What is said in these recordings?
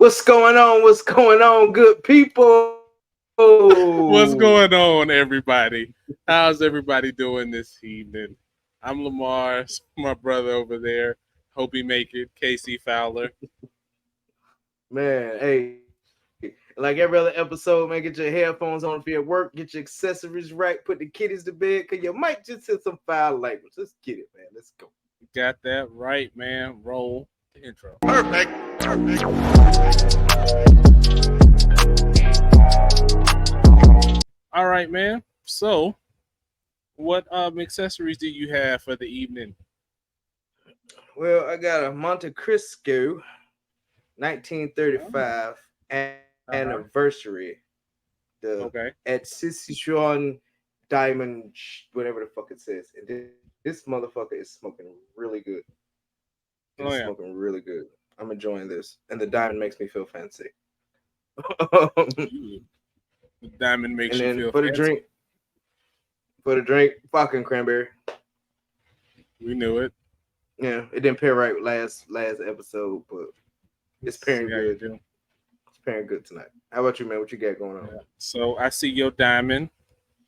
What's going on? What's going on, good people? What's going on, everybody? How's everybody doing this evening? I'm Lamar, my brother over there. Hope he make it. Casey Fowler. Man, hey, like every other episode, man, get your headphones on if you're at work, get your accessories right, put the kiddies to bed, because you might just hit some foul language. Let's get it, man. Let's go. Got that right, man. Roll the intro. Perfect. All right, man. So, what accessories do you have for the evening? Well, I got a Monte Cristo Oh, 1935 uh-huh. anniversary. The Okay. Excision Diamond, whatever the fuck it says. And this motherfucker is smoking really good. It is Oh smoking yeah. really good. I'm enjoying this, and the diamond makes me feel fancy. Ooh, the diamond And makes you then feel fancy. for the drink, fucking cranberry. We knew it. Yeah, it didn't pair right with last episode, but it's Let's see pairing how you good. do. It's pairing good tonight. How about you, man? What you got going on? Yeah. So I see your diamond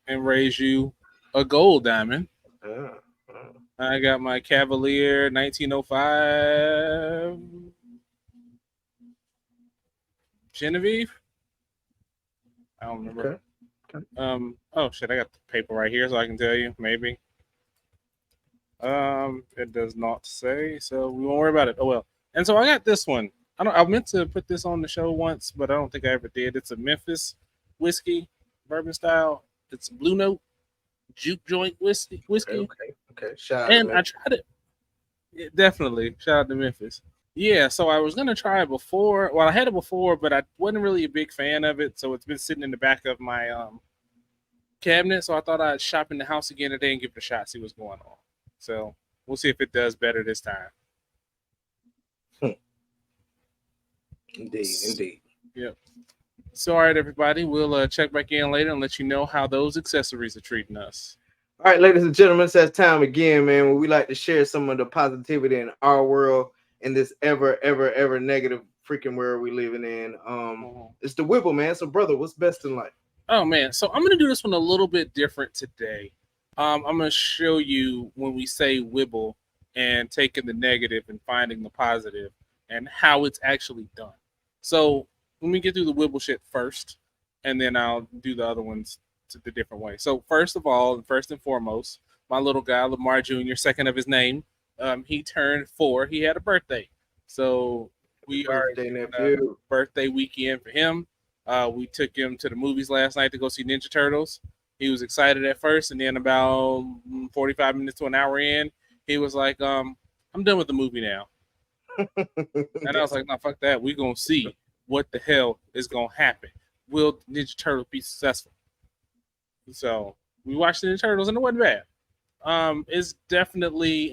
and raise you a gold diamond. Ah, ah. I got my Cavalier 1905 Genevieve. I don't remember. Okay. Okay. Oh shit, I got the paper right here so I can tell you. Maybe. It does not say, so we won't worry about it. Oh well. And so I got this one. I meant to put this on the show once, but I don't think I ever did. It's a Memphis whiskey, bourbon style. It's Blue Note juke joint Okay. whiskey. Okay. Okay. Shout out to And I Memphis. tried it. Yeah, definitely. Shout out to Memphis. Yeah, so I was gonna try it before. Well, I had it before, but I wasn't really a big fan of it. So it's been sitting in the back of my cabinet. So I thought I'd shop in the house again today and give it a shot, see what's going on. So we'll see if it does better this time. Indeed. Indeed. Yep. So all right, everybody, we'll check back in later and let you know how those accessories are treating us. All right, ladies and gentlemen, it's that time again, man, where we like to share some of the positivity in our world in this ever negative freaking world we living in. Mhm. It's the Whipple, man. So, brother, what's best in life? Oh man, so I'm gonna do this one a little bit different today. I'm gonna show you when we say wibble and taking the negative and finding the positive and how it's actually done. So let me get through the wibble shit first, and then I'll do the other ones to the different way. So first of all, and first and foremost, my little guy Lamar Jr., second of his name, he turned 4. He had a birthday, so Happy we are birthday, doing a nephew. birthday weekend for him. We took him to the movies last night to go see Ninja Turtles. He was excited at first, and then about 45 minutes to an hour in, he was like, I'm done with the movie now. And I was like, no, fuck that. We're going to see what the hell is going to happen. Will Ninja Turtles be successful? So we watched Ninja Turtles, and it wasn't bad. It's definitely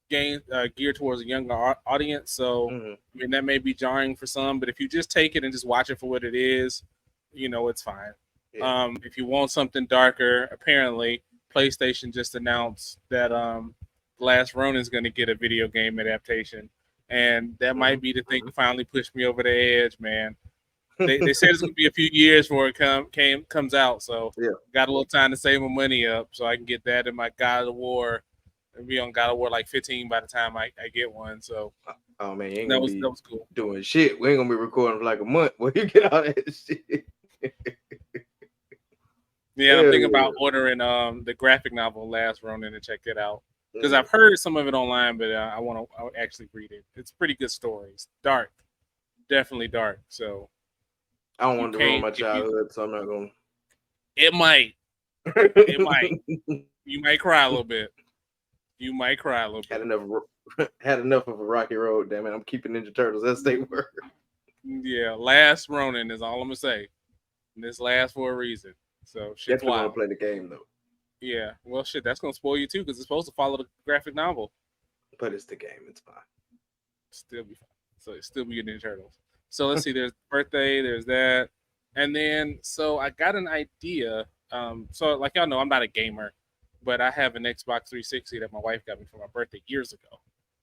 geared towards a younger audience. So Mhm. I mean that may be jarring for some, but if you just take it and just watch it for what it is, it's fine. Yeah. If you want something darker, apparently PlayStation just announced that Last Ronin is going to get a video game adaptation, and that might Mhm. be the thing Mhm. to finally push me over the edge, man. They said it's going to be a few years before it comes out, so Yeah. got a little time to save my money up so I can get that in my God of War and be on God of War like 15 by the time I get one. So Oh man, you ain't that gonna was be that was cool. doing shit. We ain't gonna be recording for like a month when you get all that shit. Yeah, and I'm Hell thinking about yeah. ordering the graphic novel Last Ronin to check it out because Mm. I've heard some of it online, but I actually read it. It's pretty good stories. Dark, definitely dark. So I don't you want to ruin can't my if you childhood, so I'm not gonna. it might it might you might cry a little bit. You might cry a little had bit. enough. Had enough of a rocky road. Damn it! I'm keeping Ninja Turtles as they were. Yeah, Last Ronin is all I'm gonna say. And this lasts for a reason. So shit's Definitely want wild. to play the game though, Yeah. Well, shit, that's gonna spoil you too because it's supposed to follow the graphic novel. but it's the game. It's fine. Still be fine. So it still be your Ninja Turtles. So let's see. There's birthday. There's that, and then so I got an idea. So like y'all know, I'm not a gamer, but I have an Xbox 360 that my wife got me for my birthday years ago,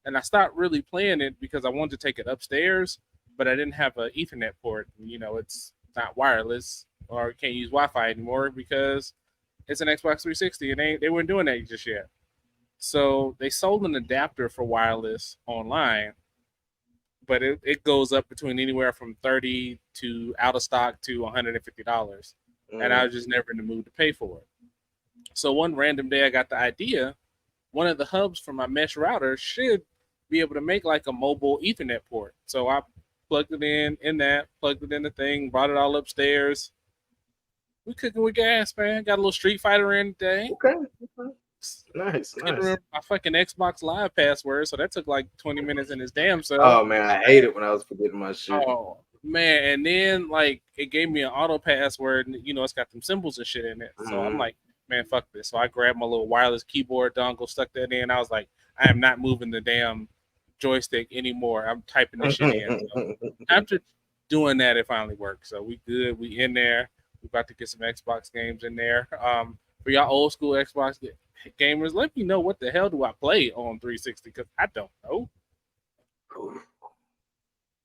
and I stopped really playing it because I wanted to take it upstairs, but I didn't have an Ethernet port. It's not wireless or can't use Wi-Fi anymore because it's an Xbox 360 and they weren't doing that just yet. So they sold an adapter for wireless online, but it goes up between anywhere from 30 to out of stock to $150. And I Mm. was just never in the mood to pay for it. So one random day I got the idea, one of the hubs for my mesh router should be able to make like a mobile Ethernet port. So I plugged it in that, plugged it in the thing, brought it all upstairs. We cooking with gas, man. Got a little Street Fighter in today. Okay. Okay. Nice, Couldn't nice. remember my fucking Xbox Live password, so that took like 20 minutes in its damn self. Oh man, I hate it when I was forgetting my shit. Oh man, and then like it gave me an auto password, and it's got them symbols and shit in it. So I'm Mm. like, man, fuck this. So I grabbed my little wireless keyboard dongle, stuck that in. I was like, I am not moving the damn joystick anymore. I'm typing this shit in. So after doing that, it finally worked. So we good. We in there. We about to get some Xbox games in there. For y'all old school Xbox gamers, let me know what the hell do I play on 360 because I don't know.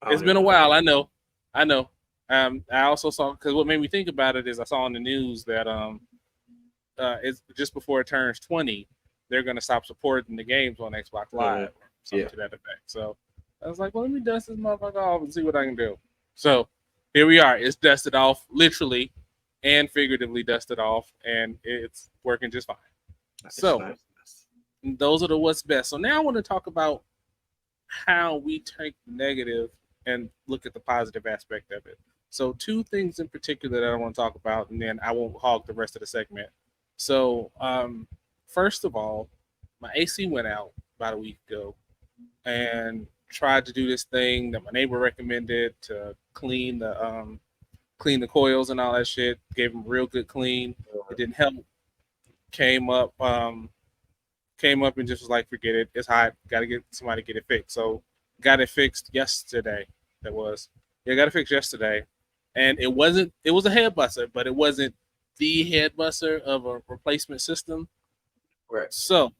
I It's don't been a even know. while. I know. I also saw because what made me think about it is I saw on the news that it's just before it turns 20, they're gonna stop supporting the games on Xbox Mm. Live or something Yeah. to that effect. So I was like, well, let me dust this motherfucker off and see what I can do. So here we are. It's dusted off, literally and figuratively dusted off, and it's working just fine. Nice, So nice, nice. those are the what's best. So now I want to talk about how we take the negative and look at the positive aspect of it. So, two things in particular that I want to talk about, and then I won't hog the rest of the segment. So, first of all, my AC went out about a week ago, and tried to do this thing that my neighbor recommended to clean the coils and all that shit. Gave them a real good clean. It didn't help. Came up came up and just was like, forget it. It's hot. Got to get somebody to get it fixed. So got it fixed yesterday. That was got it fixed yesterday, and it wasn't. It was a head buster, but it wasn't the head buster of a replacement system. Right. So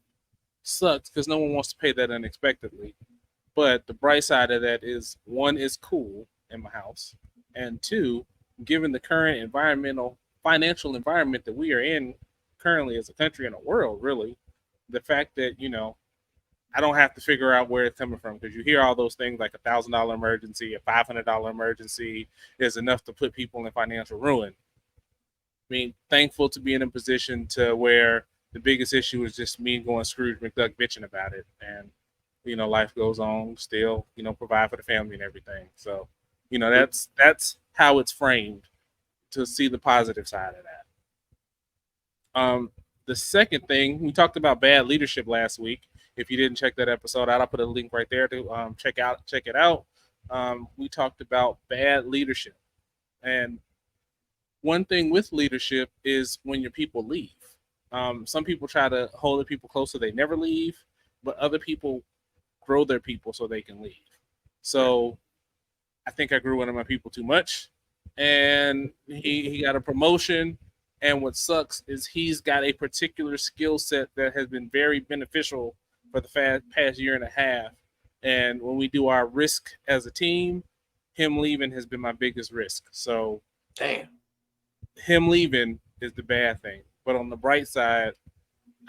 sucks because no one wants to pay that unexpectedly. But the bright side of that is one is cool in my house, and two, given the current environmental financial environment that we are in currently as a country and a world, really, the fact that I don't have to figure out where it's coming from because you hear all those things like $1,000 emergency, a $500 emergency is enough to put people in financial ruin. I mean, thankful to be in a position to where the biggest issue is just me going Scrooge McDuck bitching about it, and life goes on. Still, provide for the family and everything. So, that's how it's framed to see the positive side of that. The second thing we talked about bad leadership last week. If you didn't check that episode out, I'll put a link right there to check it out. We talked about bad leadership, and one thing with leadership is when your people leave. Some people try to hold their people close so they never leave, but other people grow their people so they can leave. Right. So I think I grew one of my people too much, and he got a promotion. And what sucks is he's got a particular skill set that has been very beneficial for the past year and a half. And when we do our risk as a team, him leaving has been my biggest risk. So Damn. him leaving is the bad thing. But on the bright side,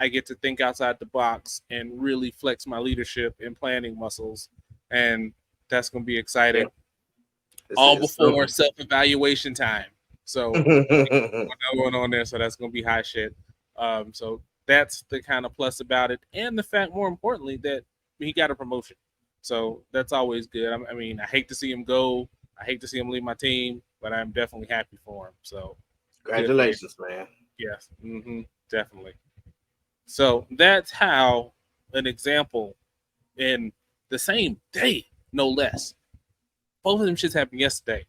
I get to think outside the box and really flex my leadership and planning muscles. And that's going to be Yeah. exciting. All It's before something. self evaluation time. So going on there, so that's gonna be high shit. So that's the kind of plus about it, and the fact, more importantly, that he got a promotion. So that's always good. I mean, I hate to see him go. I hate to see him leave my team, but I'm definitely happy for him. So good for you. Congratulations, man. Yes, definitely. So that's how an example in the same day, no less. Both of them shits happened yesterday.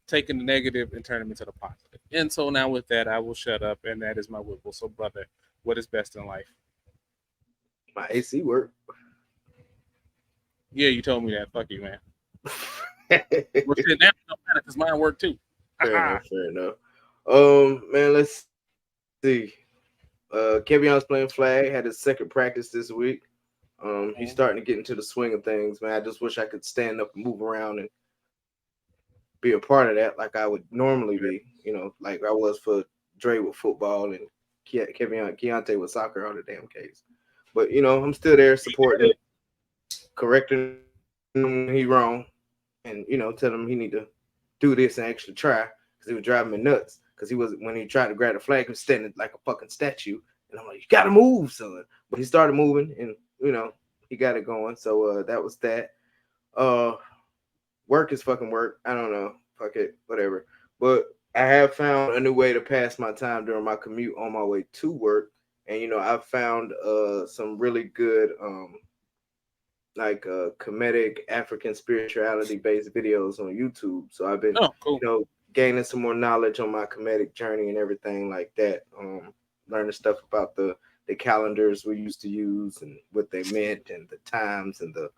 Taking the negative and turning them into the positive. And so now with that, I will shut up, and that is my whipple. So, brother, what is best in life? My AC work. Yeah, you told me that. Fuck you, man. Fair Well, shit, now it don't matter because mine worked too. enough. Fair enough. Man, let's see. Kevion's playing flag. Had his second practice this week. He's Mhm. starting to get into the swing of things, man. I just wish I could stand up and move around and be a part of that like I would normally Yeah. be, like I was for Dre with football and Kevin Keontae with soccer on the damn case. But I'm still there supporting, correcting him when he wrong, and telling him he need to do this and actually try because he was driving me nuts. Because he was when he tried to grab the flag, he was standing like a fucking statue, and I'm like, you gotta move, son. But he started moving, and he got it going. So that was that. Uh, Work is fucking work. I don't know. Fuck it, whatever. But I have found a new way to pass my time during my commute on my way to work, and I've found some really good like comedic African spirituality based videos on YouTube. So I've been, Oh, cool. gaining some more knowledge on my comedic journey and everything like that. Learning stuff about the calendars we used to use and what they meant and the times and the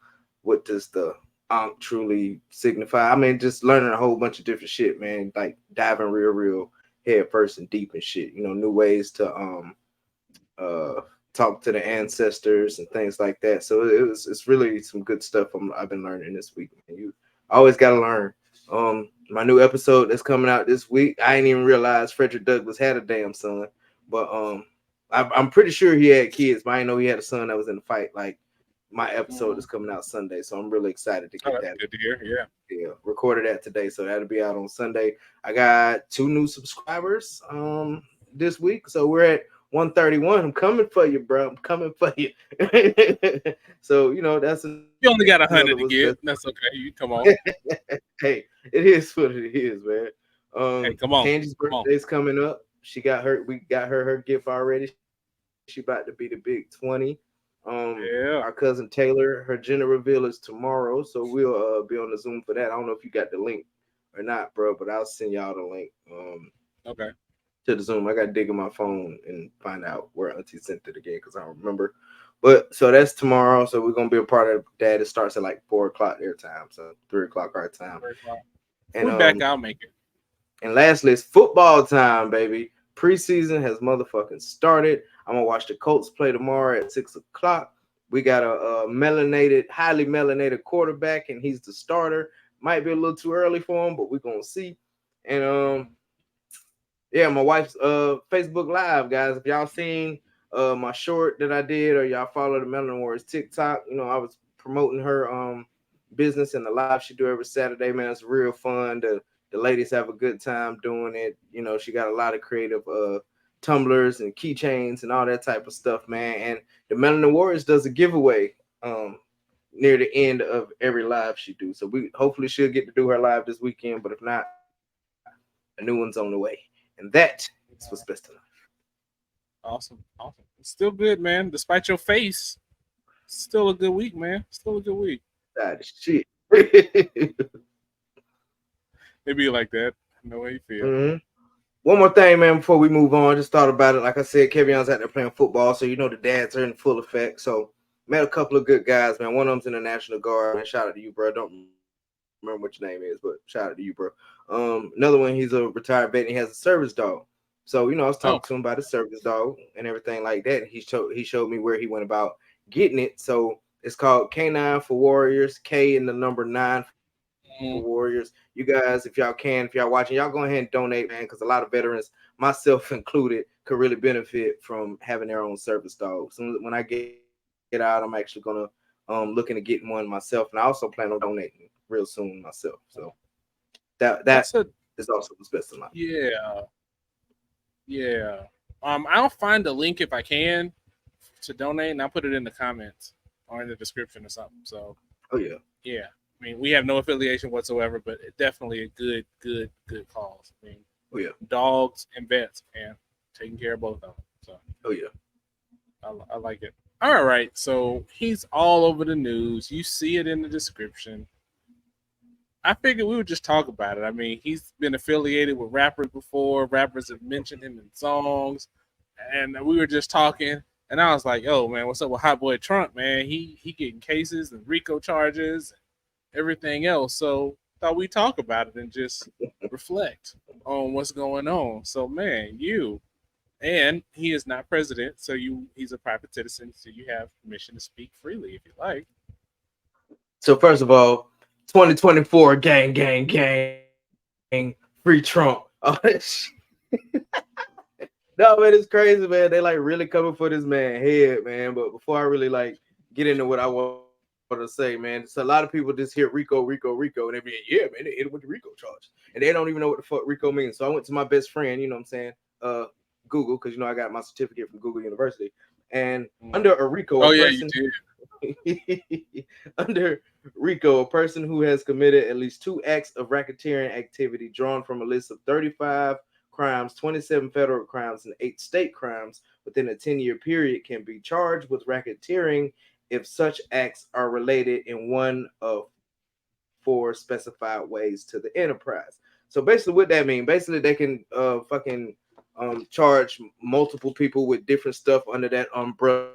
what does the Ankh truly signify. I mean, just learning a whole bunch of different shit, man. Like diving real head first and deep and shit. New ways to uh, talk to the ancestors and things like that. So it's really some good stuff I've been learning this week. Man. You always got to learn. My new episode that's coming out this week, I didn't even realize Frederick Douglass had a damn son, but I'm pretty sure he had kids, but I didn't know he had a son that was in the fight. Like my episode is Mm. coming out Sunday, so I'm really excited to Oh, get that's that. good to hear. Yeah. Yeah, recorded that today, so that'll be out on Sunday. I got 2 new subscribers this week, so we're at 131. I'm coming for you, bro. I'm coming for you. So that's another You was only got best. 100 to get. That's okay. You come on. Hey, it is what it is, man. Hey, come on. Tangie's Come on. birthday's coming up. She got her. We got her gift already. She about to be the big 20. Our cousin Yeah. Taylor, her gender reveal is tomorrow, so we'll be on the Zoom for that. I don't know if you got the link or not, bro, but I'll send y'all the link Okay. to the Zoom. I got to dig in my phone and find out where Auntie sent it again because I don't remember. But so that's tomorrow. So we're gonna be a part of that. It starts at like 4 o'clock their time, so 3 o'clock our time. Very well. If And we back, I'll make it. and lastly, it's football time, baby. Preseason has motherfucking started. I'm gonna watch the Colts play tomorrow at 6 o'clock. We got highly melanated quarterback, and he's the starter. Might be a little too early for him, but we're gonna see. And yeah, my wife's Facebook Live, guys. If y'all seen my short that I did, or y'all follow the Melanin Wars TikTok, I was promoting her business and the live she do every Saturday. Man, it's real fun. The ladies have a good time doing it. She got a lot of creative tumblers and keychains and all that type of stuff, man. And the Melanin Warriors does a giveaway near the end of every live she do. So we hopefully she'll get to do her live this weekend, but if not, a new one's on the way. And that is what's best in life. Awesome. Awesome. It's still good, man. Despite your face, still a good week, man. Still a good week. That is shit. Maybe you like that. I know how you feel. hmm One more thing, man, before we move on. Just thought about it. Like I said, Kevin's out there playing football, so the dads are in full effect. So met a couple of good guys, man. One of them's in the National Guard, man. Shout out to you, bro. Don't remember what your name is, but shout out to you, bro. Another one, he's a retired vet and he has a service dog. So I was talking to him Oh, about his service dog and everything like that. And he showed me where he went about getting it. So it's called K9 for Warriors, K in the number 9 for Warriors. You guys, if y'all watching, y'all go ahead and donate, man, because a lot of veterans, myself included, could really benefit from having their own service dog. So when I get out, I'm actually gonna looking to getting one myself, and I also plan on donating real soon myself. So that that's a is also what's best in life. yeah, yeah. I'll find the link if I can to donate, and I'll put it in the comments or in the description or something. So Oh yeah, yeah, I mean, we have no affiliation whatsoever, but it definitely a good cause. I mean, oh yeah, dogs and vets, man, taking care of both of them. So oh yeah. I like it. All right, so he's all over the news. You see it in the description. I figured we would just talk about it. I mean, he's been affiliated with rappers before. Rappers have mentioned him in songs, and we were just talking. And I was like, "Yo, man, what's up with Hot Boy Trump, man? He getting cases and RICO charges, and everything else." So thought we talk about it and just reflect on what's going on. So, man, you And he is not president, so he's a private citizen, so you have permission to speak freely if you like. So first of all, 2024 gang, gang, gang, free Trump. Oh, no, man, it's crazy, man. They like really coming for this man head, man. But before I really like get into what I want to say, man, so a lot of people just hear Rico, and they be like, yeah, man, they hit him with the Rico charge, and they don't even know what the fuck Rico means. So I went to my best friend, you know what I'm saying, Google, because I got my certificate from Google University, and Mm. under a Rico, a Oh yeah, you person did. under Rico, a person who has committed at least 2 acts of racketeering activity drawn from a list of 35 crimes, 27 federal crimes, and 8 state crimes within a 10-year period can be charged with racketeering if such acts are related in one of 4 specified ways to the enterprise. So basically, what that means, basically, they can fucking charge multiple people with different stuff under that umbrella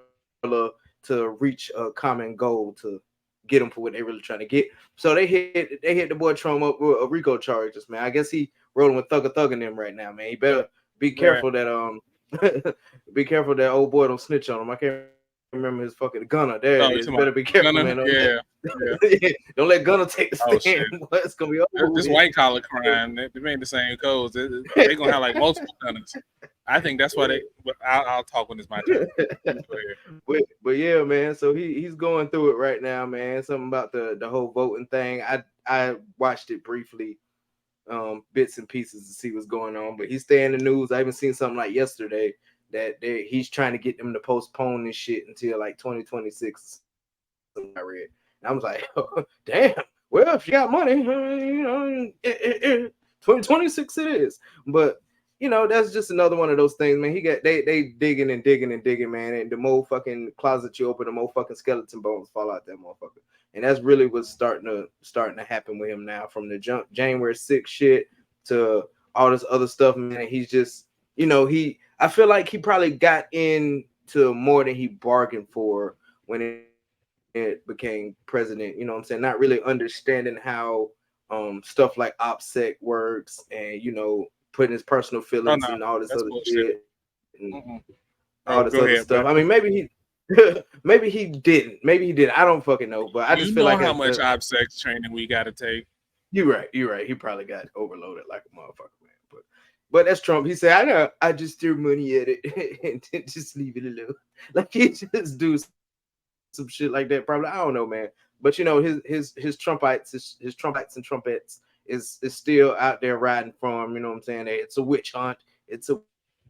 to reach a common goal to get them for what they really trying to get. So they hit the boy Trump up with a Rico charges, man. I guess he rolling with Thugger in them right now, man. He better be Right. careful that be careful that old boy don't snitch on him. I can't remember his fucking Gunner. There it is. Oh, Better you be talking careful, about man. Don't let Gunner? Yeah, yeah. don't let Gunner take the Oh stand. shit. Boy, it's gonna be over with. This white collar crime, they ain't the same codes. They gonna have like multiple gunners. I think that's why they. But I'll talk when it's my turn. You go ahead. but yeah, man. So he's going through it right now, man. Something about the whole voting thing. I watched it briefly, bits and pieces to see what's going on. But he's staying in the news. I even seen something like yesterday that he's trying to get them to postpone this shit until like 2026. Something I read, and I was like, damn. Well, if you got money, 2026 it is. But that's just another one of those things, man. He got they digging and digging and digging, man. And the more fucking closet you open, the more fucking skeleton bones fall out that motherfucker. And that's really what's starting to happen with him now. From the January 6th shit to all this other stuff, man. And he's just, I feel like he probably got into more than he bargained for when it became president. You know what I'm saying? Not really understanding how stuff like OPSEC works, and putting his personal Oh feelings no, and all this that's other bullshit. shit and Mm-mm. all Oh, this go other ahead, stuff. bro. I mean, maybe he maybe he didn't. Maybe he did. I don't fucking know. But I just You feel know like how much obsex training we got to take. you're right. You're right. He probably got overloaded like a motherfucker, man. But that's Trump. He said, I just threw money at it and just leave it alone. Like he just do some shit like that. Probably I don't know, man. But his Trumpites, his Trumpites and trumpets is still out there riding for him. You know what I'm saying? It's a witch hunt. It's a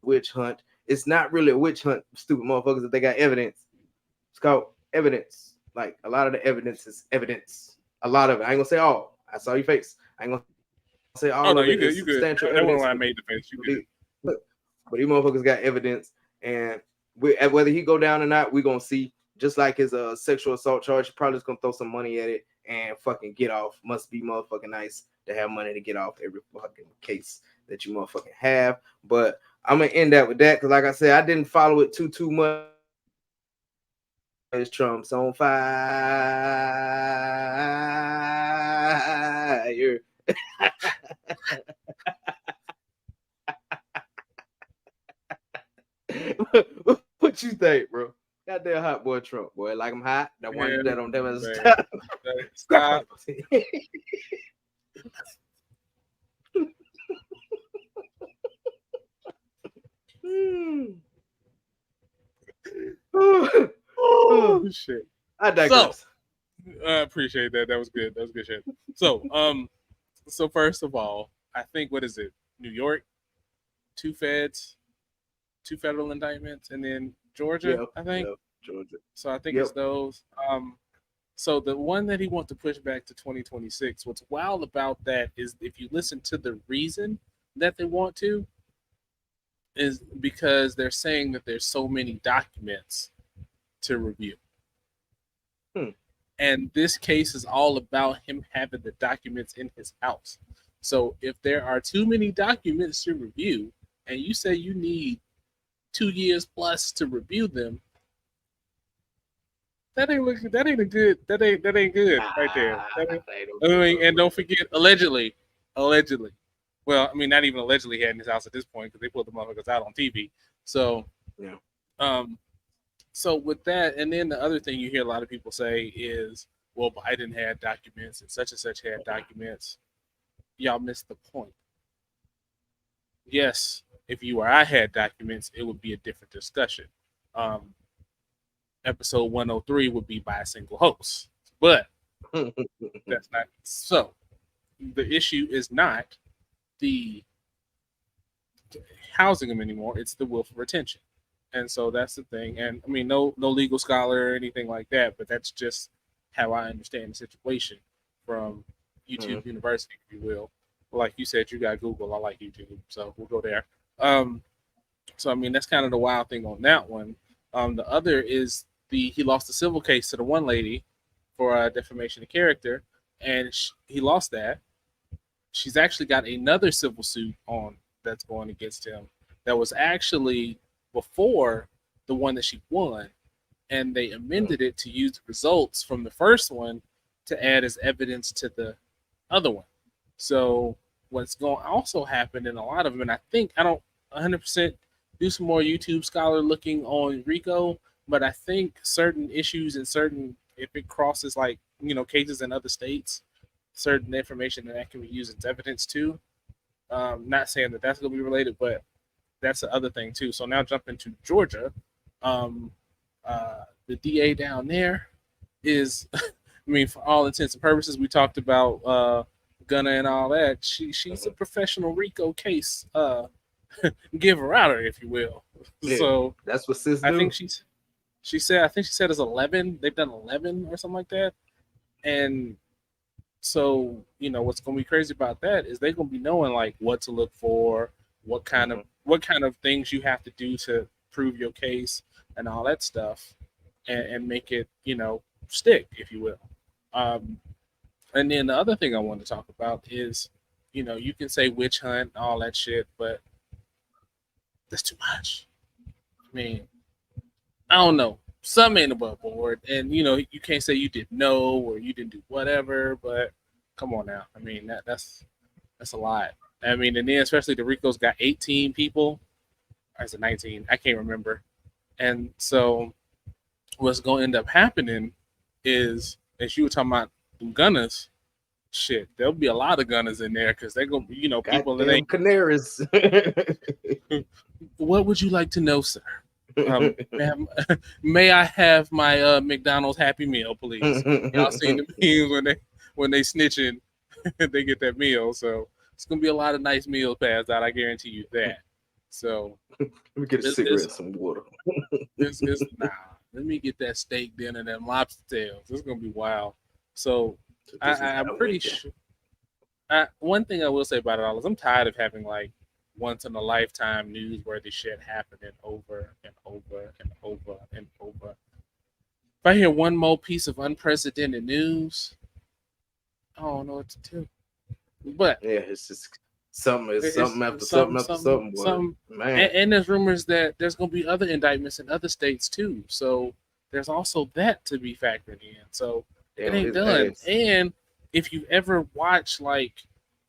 witch hunt. It's not really a witch hunt, stupid motherfuckers. If they got evidence, it's called evidence. Like a lot of the evidence is evidence. A lot of it. I ain't gonna say all. I saw your face. I ain't gonna say all of it is Oh no, substantial you good, you evidence. good. That wasn't why I made the face. You good. But these motherfuckers got evidence, and whether he go down or not, we gonna see. Just like his sexual assault charge, he probably just gonna throw some money at it and fucking get off. Must be motherfucking nice to have money to get off every fucking case that you motherfucking have. But I'm gonna end that with that because, like I said, I didn't follow it too much. Trump's on fire. What you think, bro? Goddamn hot boy Trump, boy. Like I'm hot. The one Man, that don't never man. stop. Stop. oh, Oh shit. I So digress. I appreciate that. That was good. That was good shit. So first of all, I think what is it? New York, two feds, two federal indictments, and then Georgia, Yep, I think. yep, Georgia. So I think it's Yep. those. So the one that he wants to push back to 2026. What's wild about that is if you listen to the reason that they want to, is because they're saying that there's so many documents to review. Hmm. And this case is all about him having the documents in his house. So if there are too many documents to review, and you say you need 2 years plus to review them, that ain't a good that ain't good right there. That ain't, They don't I give mean, up, and bro. don't forget allegedly. Well, I mean, not even allegedly had in his house at this point because they pulled the motherfuckers out on TV. So, Yeah. um, so with that, and then the other thing you hear a lot of people say is, "Well, Biden had documents and such had documents." Y'all missed the point. Yes, if you or I had documents, it would be a different discussion. Um, episode 103 would be by a single host, but that's not so. The issue is not the housing them anymore; it's the willful retention. And so that's the thing. And I mean, no legal scholar or anything like that, but that's just how I understand the situation from YouTube Mhm. University, if you will. Like you said, you got Google. I like YouTube, so we'll go there. Um, so I mean, that's kind of the wild thing on that one. The other is he lost the civil case to the one lady for defamation of character, and he lost that. She's actually got another civil suit on that's going against him that was actually before the one that she won, and they Mhm. amended it to use the results from the first one to add as evidence to the other one. So what's going to also happen in a lot of them, and I think I don't 100% do some more YouTube scholar looking on Rico, but I think certain issues and certain if it crosses like cases in other states, certain information that can be used as evidence too. Not saying that that's going to be related, but that's the other thing too. So now jumping to Georgia, um, the DA down there is, I mean, for all intents and purposes, we talked about Gunna and all that. She's a Mhm. professional RICO case giver outer, if you will. Yeah. So That's what sis I think do. she said it's 11. They've done 11 or something like that, and so what's going to be crazy about that is they're going to be knowing like what to look for, Mhm. what kind of things you have to do to prove your case and all that stuff, and make it stick, if you will. Um, and then the other thing I want to talk about is you can say witch hunt all that shit, but that's too much. I mean, I don't know. Some ain't above board, and you can't say you didn't know or you didn't do whatever. But come on now. I mean that's a lot. I mean, and then especially the Ricos got 18 people, or is it 19? I can't remember. And so what's going to end up happening is, as you were talking about them gunners, shit, there'll be a lot of gunners in there because they're going to be, people that Goddamn ain't. canaries. What would you like to know, sir? Ma'am, may I have my McDonald's Happy Meal, please? Y'all seen the memes when they snitching, they get that meal. So it's gonna be a lot of nice meal passed out. I guarantee you that. So Let me get a it's cigarette it's and some water. it's nah. Let me get that steak dinner and them lobster tails. It's gonna be wild. So So I, this is I'm how I pretty went down. sure. One thing I will say about it all is I'm tired of having like once in a lifetime newsworthy shit happening over and over and over and over. If I hear one more piece of unprecedented news, I don't know what to do. But Yeah, it's just something. It's it's something after some something after some something. Boy, some, man, and there's rumors that there's going to be other indictments in other states too. So there's also that to be factored in. So they it on ain't his done. ass. And if you've ever watched like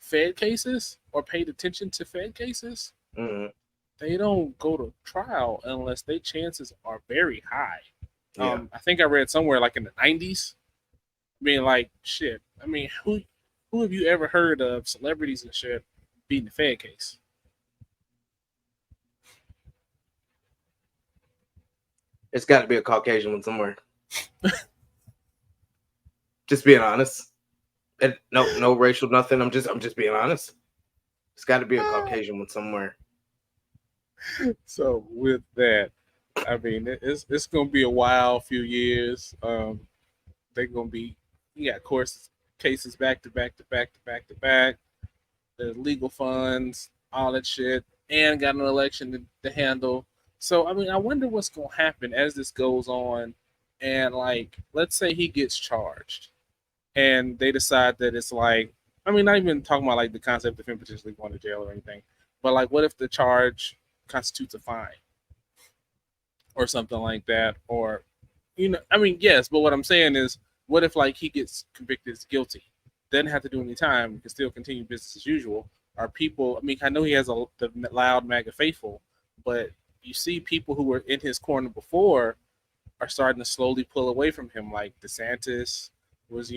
Fed cases or paid attention to Fed cases, Hmm. they don't go to trial unless their chances are very high. Yeah, I think I read somewhere like in the 90s, being like, shit. I mean, who have you ever heard of celebrities and shit beating the Fed case? it's got to be a Caucasian one somewhere. Just being honest. And no racial nothing. I'm just being honest. It's got to be a Caucasian one somewhere. So with that, I mean, it's gonna be a wild few years. They're gonna be, yeah, of course, cases back to back to back to back to back. There's legal funds, all that shit, and got an election to handle. So I mean, I wonder what's gonna happen as this goes on, and like, let's say he gets charged, and they decide that it's like, I mean, not even talking about like the concept of him potentially going to jail or anything, but like, what if the charge constitutes a fine or something like that, or I mean, yes, but what I'm saying is, what if like he gets convicted as guilty, doesn't have to do any time, can still continue business as usual? Are people? I mean, I know he has the loud MAGA faithful, but you see people who were in his corner before are starting to slowly pull away from him. Like DeSantis was,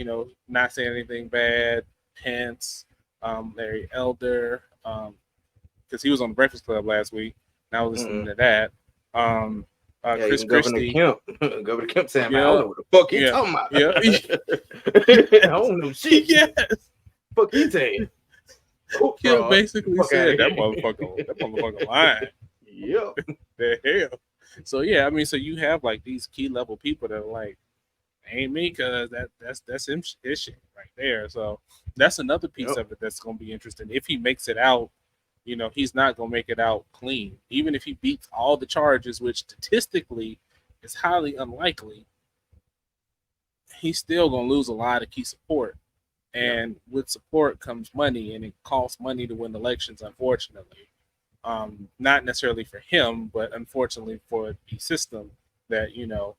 not saying anything bad. Pence, Larry Elder, because he was on the Breakfast Club last week. And I was listening Mm-mm. to that. Um, Yeah, Chris even Governor Christie, Kemp, Governor Kemp saying, "Man, I don't yeah, know what the fuck he yeah, talking about. yeah, I yes, don't know shit. yes. Fuck he saying, vote Kim fraud. basically Fuck out said of that here." motherfucker lying. Yep. The hell. So yeah, I mean, so you have like these key level people that are like, ain't me, cause that's him his shit right there. So that's another piece Yep. of it that's gonna be interesting. If he makes it out, he's not gonna make it out clean. Even if he beats all the charges, which statistically is highly unlikely, he's still gonna lose a lot of key support. Yep. And with support comes money, and it costs money to win elections, unfortunately. Not necessarily for him, but unfortunately for the system that, a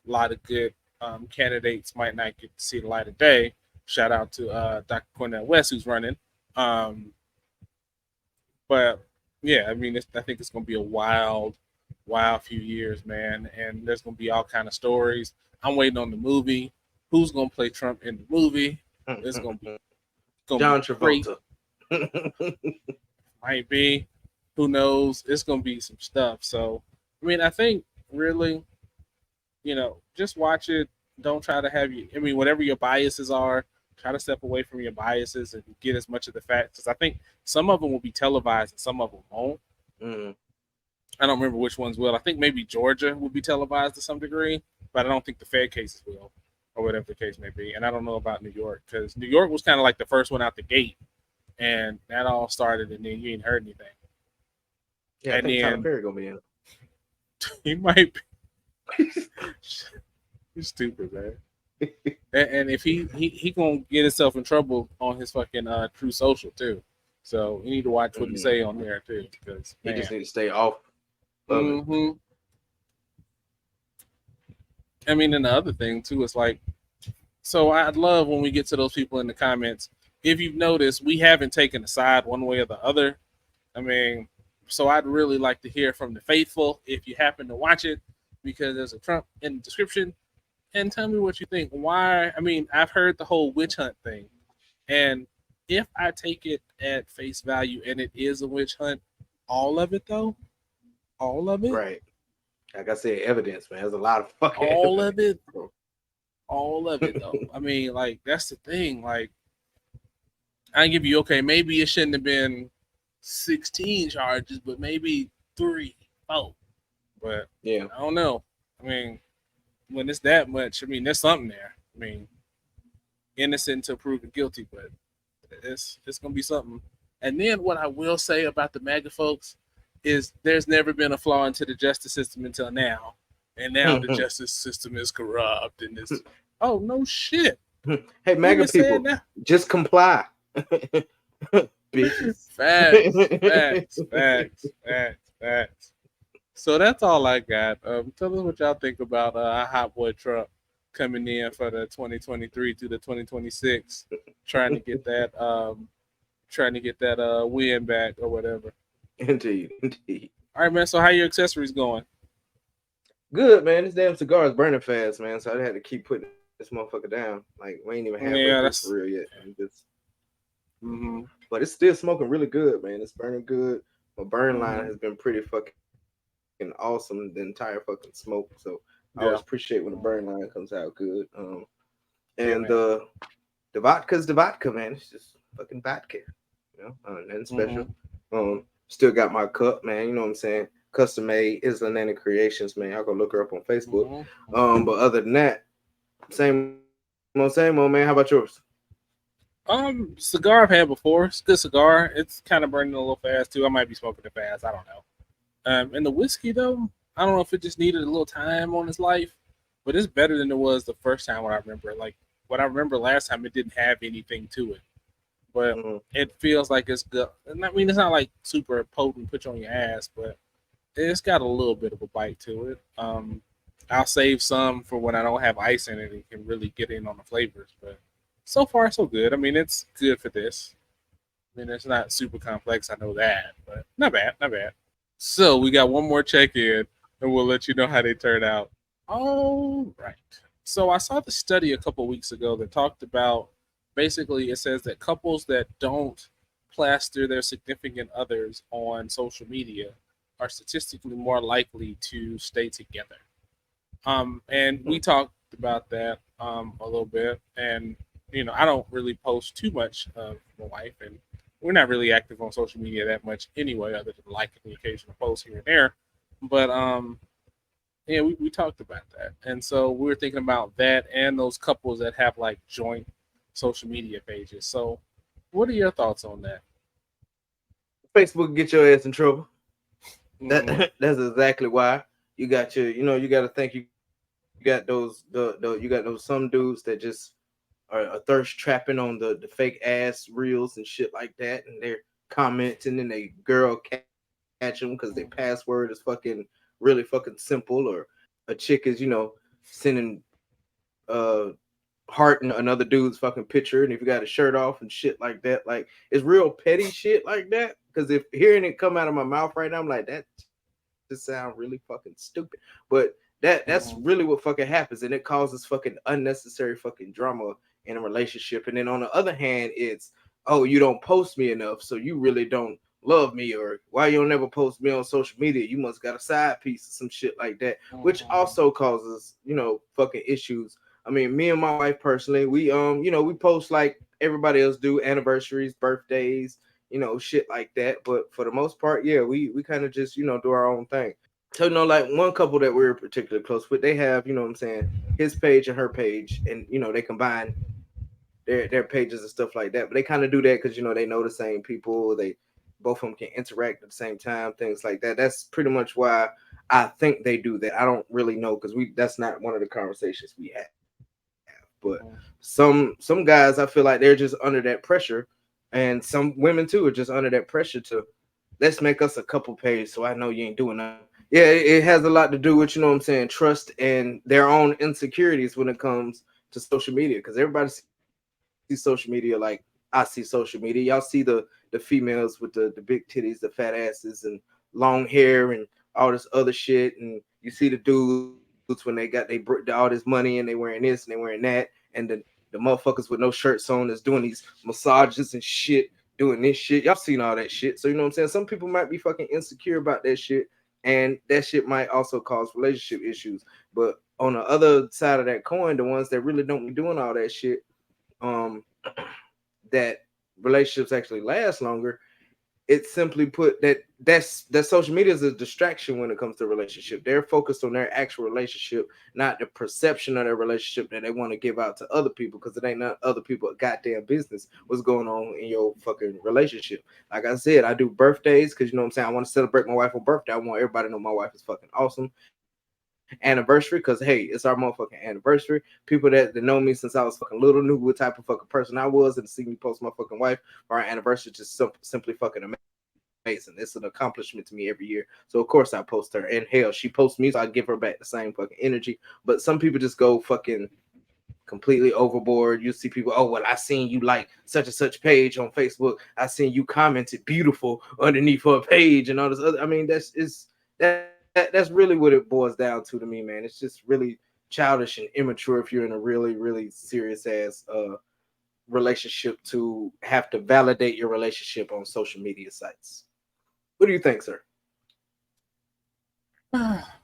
lot of good candidates might not get to see the light of day. Shout out to Dr. Cornel West, who's running. Um, but yeah, I mean, I think it's going to be a wild, wild few years, man. And there's going to be all kind of stories. I'm waiting on the movie. Who's going to play Trump in the movie? It's going to be John great. Travolta. Might be. Who knows? It's going to be some stuff. So, I mean, I think really, just watch it. Don't try to have you. I mean, whatever your biases are, try to step away from your biases and get as much of the facts. Because I think some of them will be televised and some of them won't. Mm. I don't remember which ones will. I think maybe Georgia will be televised to some degree, but I don't think the Fed cases will, or whatever the case may be. And I don't know about New York because New York was kind of like the first one out the gate, and that all started, and then you ain't heard anything. Yeah, I And think Tyler then Perry gonna be in. he might be. He's stupid, man. And if he gonna get himself in trouble on his fucking True Social too. So you need to watch what he Mm. say on there too, because He man. just need to stay off of it. Hmm. I mean, and the other thing too is like, so I'd love when we get to those people in the comments. If you've noticed, we haven't taken a side one way or the other. I mean, so I'd really like to hear from the faithful if you happen to watch it, because there's a Trump in the description. And tell me what you think. Why? I mean, I've heard the whole witch hunt thing, and if I take it at face value and it is a witch hunt, all of it though, all of it, Right. Like I said, evidence, man. There's a lot of fucking all evidence. of it, all of it though. I mean, like that's the thing. Like I give you okay, maybe it shouldn't have been 16 charges, but maybe 3, 4. But Yeah. I don't know. I mean, when it's that much, I mean, there's something there. I mean, innocent until proven guilty, but it's gonna be something. And then what I will say about the MAGA folks is there's never been a flaw into the justice system until now, and now the justice system is corrupt and it's oh no shit. Hey, MAGA people, just comply, bitches. Facts, facts, facts, facts, facts. So that's all I got. Tell us what y'all think about Hot Boy Trump coming in for the 2023 to the 2026, trying to get that win back or whatever. Indeed, indeed. All right, man. So how your accessories going? Good, man. This damn cigar is burning fast, man. So I had to keep putting this motherfucker down. Like we ain't even halfway Yeah, through that's for real yet. mm-hmm. But it's still smoking really good, man. It's burning good. My burn line Mm-hmm. has been pretty fucking awesome the entire fucking smoke. So I always appreciate when the Yeah, burn line comes out good. And yeah, man. the vodka's the vodka, man. It's just fucking vodka, nothing special. Mm-hmm. Still got my cup, man. You know what I'm saying? Custom made Islamic Creations, man. Y'all go look her up on Facebook. Mm-hmm. But other than that, same old, man. How about yours? Cigar I've had before. It's a good cigar. It's kind of burning a little fast too. I might be smoking it fast. I don't know. And the whiskey though, I don't know if it just needed a little time on his life, but it's better than it was the first time. What I remember, like what I remember last time, it didn't have anything to it, but Mm-hmm. it feels like it's good. And I mean, it's not like super potent, put you on your ass, but it's got a little bit of a bite to it. I'll save some for when I don't have ice in it and can really get in on the flavors. But so far, so good. I mean, it's good for this. I mean, it's not super complex. I know that, but not bad, not bad. So we got one more check in, and we'll let you know how they turn out. All right. So I saw the study a couple weeks ago that talked about basically it says that couples that don't plaster their significant others on social media are statistically more likely to stay together. And we Hmm. talked about that a little bit, and I don't really post too much of my wife, and we're not really active on social media that much anyway, other than liking the occasional post here and there. But yeah, we talked about that, and so we were thinking about that and those couples that have like joint social media pages. So, what are your thoughts on that? Facebook get your ass in trouble. That Mm-hmm. that's exactly why you got your, you got to think you got you got those some dudes that just are thirst trapping on the fake ass reels and shit like that, and they're commenting and they girl catch them because their password is fucking really fucking simple, or a chick is sending hearting another dude's fucking picture, and if you got a shirt off and shit like that, like it's real petty shit like that. Because if hearing it come out of my mouth right now, I'm like, that just sounds really fucking stupid. But that's really what Mm-hmm. fucking happens, and it causes fucking unnecessary fucking drama in a relationship. And then on the other hand, it's, oh, you don't post me enough, so you really don't love me, or why you don't never post me on social media, you must got a side piece or some shit like that, which Mm-hmm. also causes fucking issues. I mean, me and my wife personally, we post like everybody else do, anniversaries, birthdays, shit like that. But for the most part, yeah, we kind of just do our own thing. So like one couple that we're particularly close with, they have, what I'm saying, his page and her page, and they combine their pages and stuff like that. But they kind of do that because they know the same people. They both of them can interact at the same time, things like that. That's pretty much why I think they do that. I don't really know because we that's not one of the conversations we have. But some guys, I feel like they're just under that pressure, and some women too are just under that pressure to, let's make us a couple pages so I know you ain't doing nothing. Yeah, it has a lot to do with, what I'm saying, trust and their own insecurities when it comes to social media. Because everybody sees social media like I see social media. Y'all see the females with the big titties, the fat asses, and long hair and all this other shit, and you see the dudes when they got all this money and they wearing this and they wearing that, and the motherfuckers with no shirts on that's doing these massages and shit, doing this shit. Y'all seen all that shit. So what I'm saying? Some people might be fucking insecure about that shit, and that shit might also cause relationship issues. But on the other side of that coin, the ones that really don't be doing all that shit, um, that relationships actually last longer. It's simply put that social media is a distraction when it comes to relationship. They're focused on their actual relationship, not the perception of their relationship that they want to give out to other people, because it ain't not other people goddamn business what's going on in your fucking relationship. Like I said, I do birthdays because, what I'm saying, I want to celebrate my wife's birthday. I want everybody to know my wife is fucking awesome. Anniversary, because hey, it's our motherfucking anniversary. People that know me since I was fucking little knew what type of fucking person I was, and to see me post my fucking wife for our anniversary just simply fucking amazing. It's an accomplishment to me every year. So of course I post her. And hell, she posts me, so I give her back the same fucking energy. But some people just go fucking completely overboard. You see people, oh well, I seen you like such and such page on Facebook. I seen you commented beautiful underneath her page and all this other. I mean, that's really what it boils down to me, man. It's just really childish and immature if you're in a really serious ass relationship to have to validate your relationship on social media sites. What do you think, sir?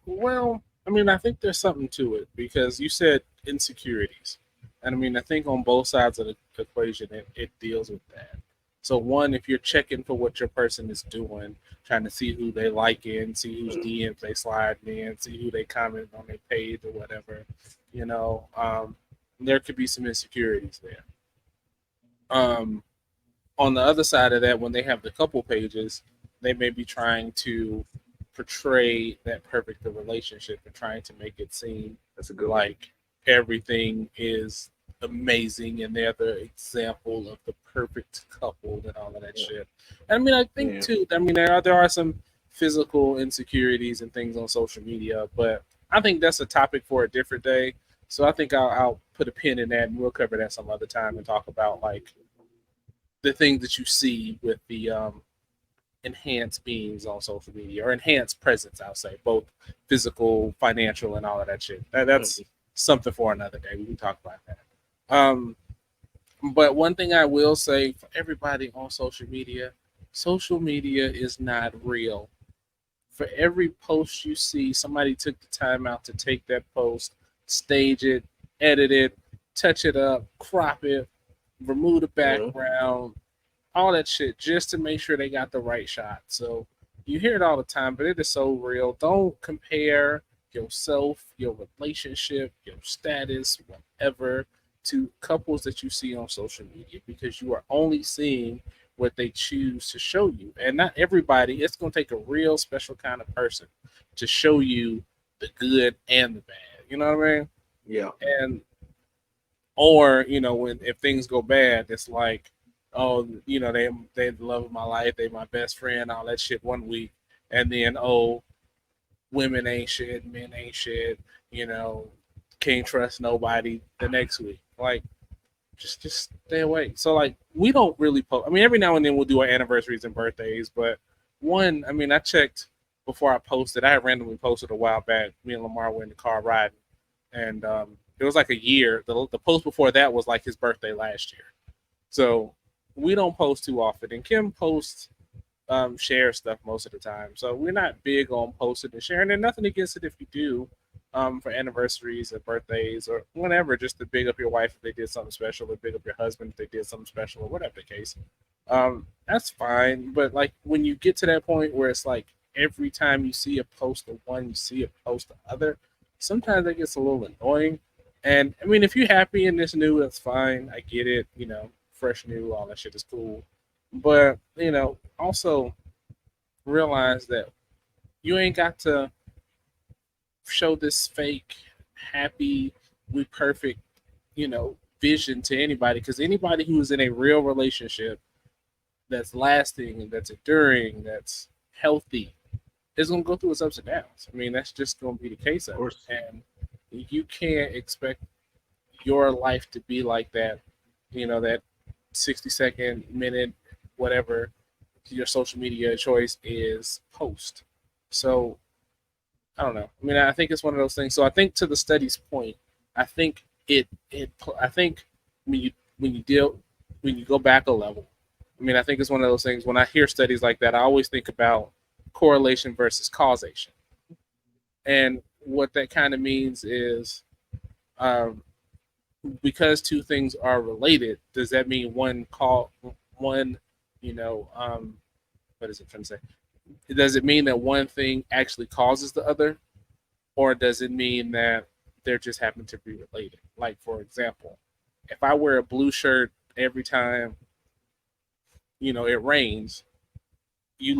Well, I mean, I think there's something to it because you said insecurities. And I mean, I think on both sides of the equation, it deals with that. So, one, if you're checking for what your person is doing, trying to see who they like in, see whose DMs they slide in, see who they comment on their page or whatever, you know, there could be some insecurities there. Um, on the other side of that, when they have the couple pages, they may be trying to portray that perfect relationship and trying to make it seem That's a good one. like everything is amazing and they're the example of the perfect couple and all of that Yeah. shit. And I mean, I think Yeah. too. I mean, there are some physical insecurities and things on social media, but I think that's a topic for a different day. So I think I'll put a pin in that and we'll cover that some other time and talk about like the things that you see with the enhanced beings on social media or enhanced presence. I'll say both physical, financial, and all of that shit. That's Mhm. something for another day. We can talk about that. Um, but one thing I will say for everybody on social media is not real. For every post you see, somebody took the time out to take that post, stage it, edit it, touch it up, crop it, remove the Mhm. background, all that shit just to make sure they got the right shot. So you hear it all the time, but it is so real. Don't compare yourself, your relationship, your status, whatever, to couples that you see on social media because you are only seeing what they choose to show you. And not everybody, it's going to take a real special kind of person to show you the good and the bad. You know what I mean? Yeah. And or when if things go bad, it's like, oh, they the love of my life, they my best friend, all that shit one week, and then, oh, women ain't shit, men ain't shit, you know can't trust nobody the next week. Like, just stay away. So like, we don't really post. I mean, every now and then we'll do our anniversaries and birthdays, but I checked before I posted. I had randomly posted a while back. Me and Lamar were in the car riding, and it was like a year. The post before that was like his birthday last year. So we don't post too often, and Kim posts share stuff most of the time. So we're not big on posting and sharing, and nothing against it if you do, for anniversaries or birthdays or whatever, just to big up your wife if they did something special, or big up your husband if they did something special, or whatever the case. That's fine. But like, when you get to that point where it's like every time you see a post of one, you see a post of other, sometimes that gets a little annoying. And I mean, if you're happy in this new, that's fine. I get it. Fresh new, all that shit is cool. But also realize that you ain't got to show this fake, happy, we perfect, vision to anybody, because anybody who is in a real relationship that's lasting and that's enduring, that's healthy, is going to go through its ups and downs. I mean, that's just going to be the case Of of it. course. And you can't expect your life to be like that, that 60-second, minute, whatever your social media choice is post. So I don't know. I mean, I think it's one of those things. So I think, to the study's point, I think I think when you deal when you go back a level, I mean, I think it's one of those things. When I hear studies like that, I always think about correlation versus causation, and what that kind of means is, um, because two things are related, does that mean one, you know, um, what is it trying to say? Does it mean that one thing actually causes the other, or does it mean that they're just happen to be related? Like, for example, if I wear a blue shirt every time it rains, you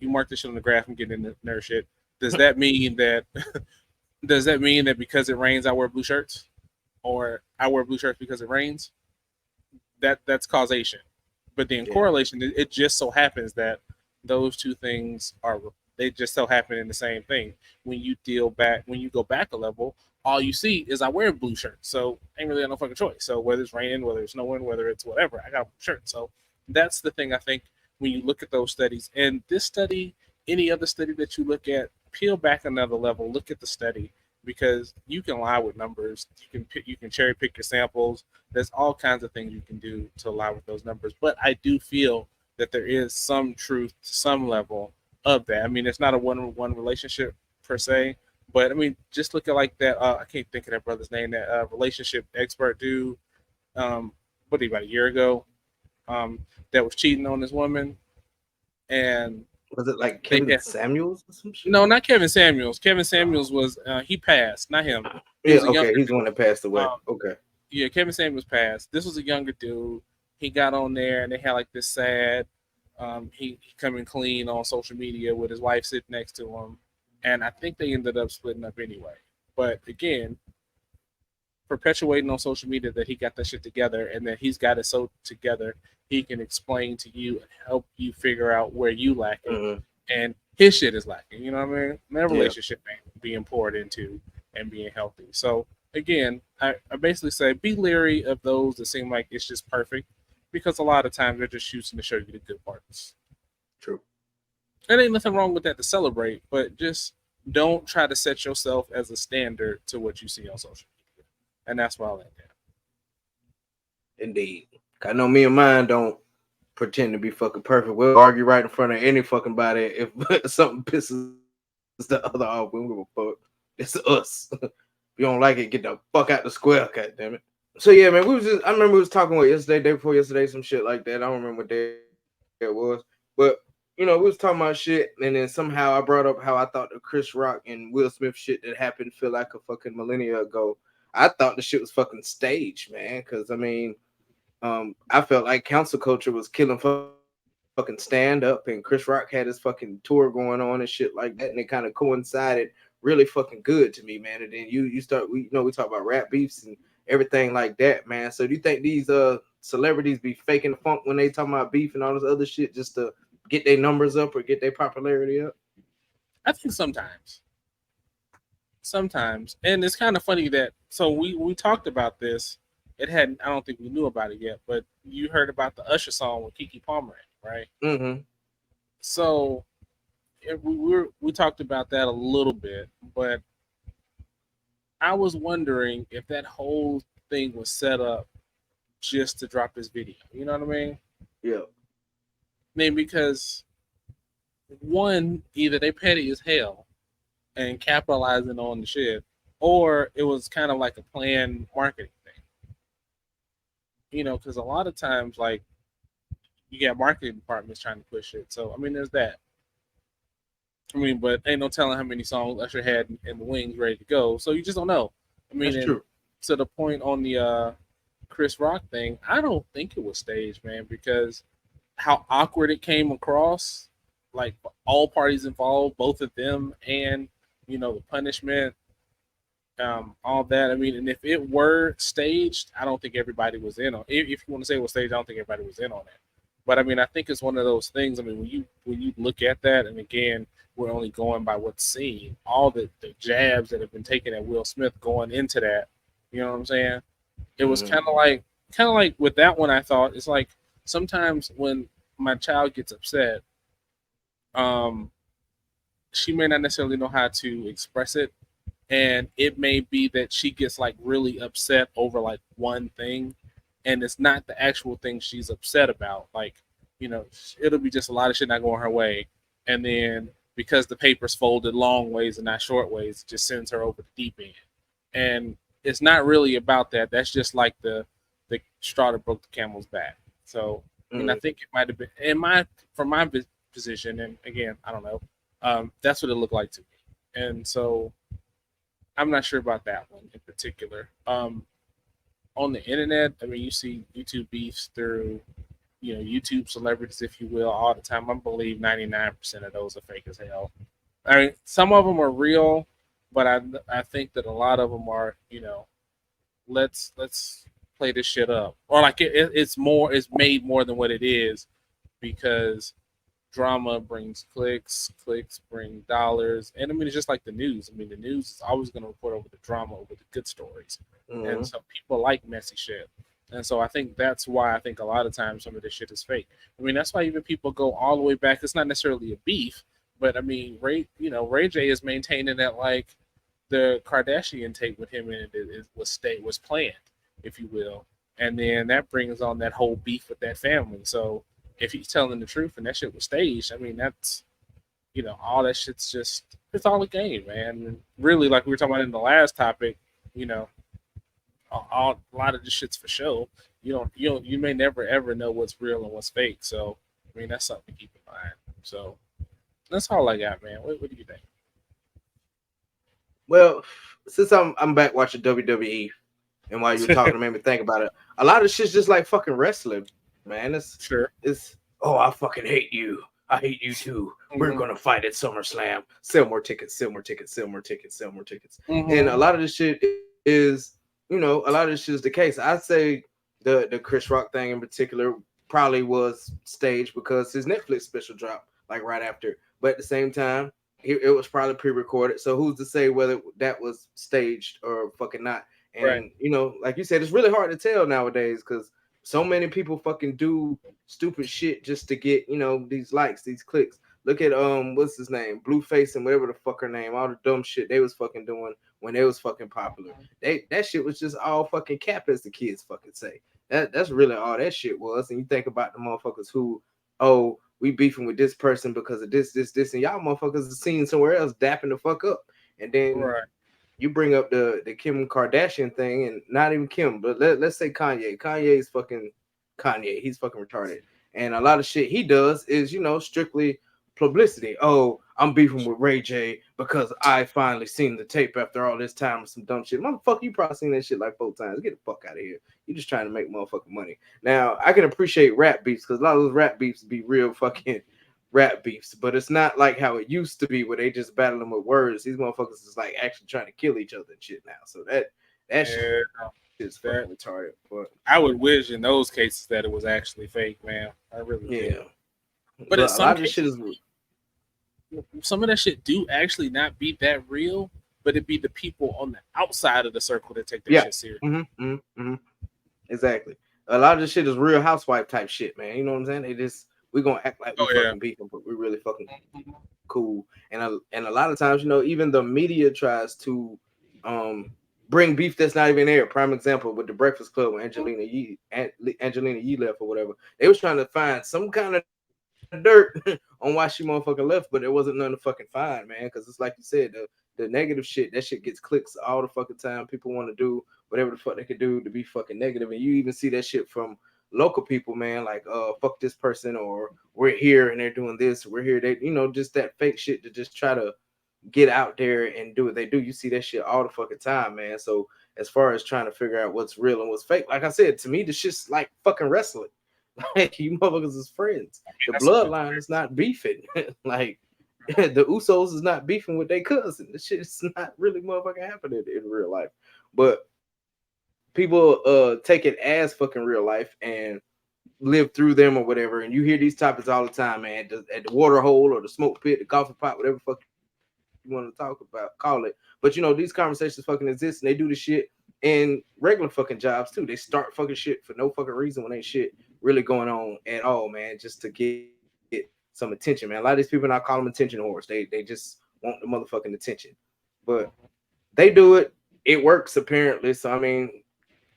mark this shit on the graph and get in the nerd shit. Does that mean that because it rains I wear blue shirts, or I wear blue shirts because it rains? That's causation. But then Yeah. correlation, it just so happens that those two things are they just so happen in the same thing. When you go back a level, all you see is I wear a blue shirt, so ain't really got no fucking choice. So whether it's raining, whether it's snowing, whether it's whatever, I got a blue shirt. So that's the thing, I think, when you look at those studies. And this study, any other study that you look at, peel back another level, look at the study, because you can lie with numbers, you can cherry pick your samples. There's all kinds of things you can do to lie with those numbers. But I do feel that there is some truth to some level of that. I mean, it's not a one-on-one relationship per se, but I mean, just look at like that. I can't think of that brother's name. That relationship expert dude. Um, what about a year ago? That was cheating on his woman, and Was it like they Kevin had Samuels or some shit? no, not Kevin Samuels. Kevin Samuels was he passed, not him. It Yeah. was a Okay. younger He's the one dude. that passed away. Um, Okay. yeah, Kevin Samuels passed. This was a younger dude. He got on there and they had like this sad. He coming clean on social media with his wife sitting next to him, and I think they ended up splitting up anyway. But again, perpetuating on social media that he got that shit together and that he's got it so together, he can explain to you and help you figure out where you lacking, Hmm. and his shit is lacking. You know what I mean? Their Yeah. relationship ain't being poured into and being healthy. So again, I basically say be leery of those that seem like it's just perfect, because a lot of times they're just choosing to show you the good parts. True. There ain't nothing wrong with that to celebrate, but just don't try to set yourself as a standard to what you see on social media. And that's why I like that. Indeed. I know me and mine don't pretend to be fucking perfect. We'll argue right in front of any fucking body if something pisses the other off. We don't give a fuck. It's us. If you don't like it, get the fuck out the square, god damn it. So yeah, man, I remember we was talking what yesterday, day before yesterday, some shit like that. I don't remember what day it was. But we was talking about shit, and then somehow I brought up how I thought the Chris Rock and Will Smith shit that happened feel like a fucking millennia ago. I thought the shit was fucking staged, man. Cause I mean, I felt like council culture was killing fucking stand up, and Chris Rock had his fucking tour going on and shit like that, and it kind of coincided really fucking good to me, man. And then you start, we talk about rap beefs and everything like that, man. So do you think these celebrities be faking the funk when they talking about beef and all this other shit just to get their numbers up or get their popularity up? I think sometimes, and it's kind of funny that so we talked about this. It hadn't. I don't think we knew about it yet, but you heard about the Usher song with Kiki Palmer, in it, right? Mm-hmm. So we talked about that a little bit, but I was wondering if that whole thing was set up just to drop this video. You know what I mean? Yeah. I mean because one, either they petty as hell and capitalizing on the shit, or it was kind of like a planned marketing thing. You know, because a lot of times, like you got marketing departments trying to push it. So I mean, there's that. I mean, but ain't no telling how many songs Usher had in the wings ready to go. So you just don't know. I mean, That's and true. to the point on the Chris Rock thing, I don't think it was staged, man, because how awkward it came across, like all parties involved, both of them, and the punishment, all that. I mean, and if it were staged, I don't think everybody was in on. If you want to say it was staged, I don't think everybody was in on it. But I mean, I think it's one of those things. I mean, when you look at that, and again, we're only going by what's seen. All the jabs that have been taken at Will Smith going into that, you know what I'm saying? It was Mm-hmm. kind of like with that one. I thought it's like sometimes when my child gets upset, um, she may not necessarily know how to express it, and it may be that she gets like really upset over like one thing, and it's not the actual thing she's upset about. Like, it'll be just a lot of shit not going her way, and then because the paper's folded long ways and not short ways, it just sends her over the deep end. And it's not really about that. That's just like the straw that broke the camel's back. So I mean, I Mm-hmm. think it might have been in my from my position, and again, I don't know. That's what it looked like to me, and so I'm not sure about that one in particular. On the internet, I mean, you see YouTube beefs through, YouTube celebrities, if you will, all the time. I believe 99% of those are fake as hell. I mean, some of them are real, but I think that a lot of them are, let's play this shit up, or like it's made more than what it is because drama brings clicks, clicks bring dollars, and I mean it's just like the news. I mean the news is always going to report over the drama, over the good stories, and Mm-hmm. so people like messy shit. And so I think that's why I think a lot of times some of this shit is fake. I mean that's why even people go all the way back. It's not necessarily a beef, but I mean Ray J is maintaining that like the Kardashian tape with him in it was planned, if you will, and then that brings on that whole beef with that family. So if he's telling the truth and that shit was staged, I mean that's all that shit's just it's all a game, man. And really, like we were talking about in the last topic, you know, a lot of this shit's for show. You may never ever know what's real and what's fake. So I mean that's something to keep in mind. So that's all I got, man. What do you Well, since I'm back watching WWE, and while you were talking, think? it made me think about it. A lot of shit's just like fucking wrestling, man. Sure. It's oh, I fucking hate you. I hate you too. We're Hmm. gonna fight at SummerSlam. Sell more tickets. Sell more tickets. Sell more tickets. Sell more tickets. And a Hmm. lot of this shit is, a lot of this shit is the case. I'd say the Chris Rock thing in particular probably was staged because his Netflix special dropped like right after. But at the same time, it was probably pre-recorded. So who's to say whether that was staged or fucking not? Right. And like you said, it's really hard to tell nowadays because so many people fucking do stupid shit just to get these likes, these clicks. Look at what's his name, Blueface and whatever the fuck her name, all the dumb shit they was fucking doing when they was fucking popular. That shit was just all fucking cap, as the kids fucking say. That's really all that shit was. And you think about the motherfuckers who, oh, we beefing with this person because of this, and y'all motherfuckers are seen somewhere else dapping the fuck up. And then Right. you bring up the Kim Kardashian thing, and not even Kim, but let's say Kanye. Kanye's fucking Kanye. He's fucking retarded. And a lot of shit he does is, strictly publicity. Oh, I'm beefing with Ray J because I finally seen the tape after all this time of some dumb shit. Motherfucker, you probably seen that shit like 4 times. Get the fuck out of here. You just trying to make motherfucking money. Now, I can appreciate rap beefs because a lot of those rap beefs be real fucking rap beefs, but it's not like how it used to be where they just battling with words. These motherfuckers is like actually trying to kill each other and shit now. So that shit Yeah, is that fucking retarded. But I would wish in those cases that it was actually fake, man. I really yeah, do. But in but a some lot of this shit cases, is some of that shit do actually not be that real, but it be the people on the outside of the circle that take that yeah. shit serious. Exactly. A lot of this shit is real housewife type shit, man. You know what I'm saying? They just we gonna act like we Oh yeah. fucking beefing, but we really fucking cool. And a lot of times, even the media tries to um bring beef that's not even there. Prime example with the Breakfast Club when Angelina Yee left or whatever. They was trying to find some kind of dirt on why she motherfucking left, but there wasn't none to fucking find, man. Because it's like you said, the negative shit, that shit gets clicks all the fucking time. People want to do whatever the fuck they could do to be fucking negative, and you even see that shit from local people, man. Like, fuck this person, or we're here and they're doing this, we're here. They, just that fake shit to just try to get out there and do what they do. You see that shit all the fucking time, man. So as far as trying to figure out what's real and what's fake, like I said, to me, the shit's like fucking wrestling. Like, you motherfuckers is friends. I mean, The that's a good bloodline is not beefing. Like, the Usos is not beefing with their cousin. The shit's not really motherfucking happening in real life. But people take it as fucking real life and live through them or whatever. And you hear these topics all the time, man. At the water hole or the smoke pit, the coffee pot, whatever the fuck you want to talk about, call it. But these conversations fucking exist and they do the shit in regular fucking jobs too. They start fucking shit for no fucking reason when ain't shit really going on at all, man, just to get some attention, man. A lot of these people not call them attention whores. They just want the motherfucking attention. But they do it. It works apparently. So I mean,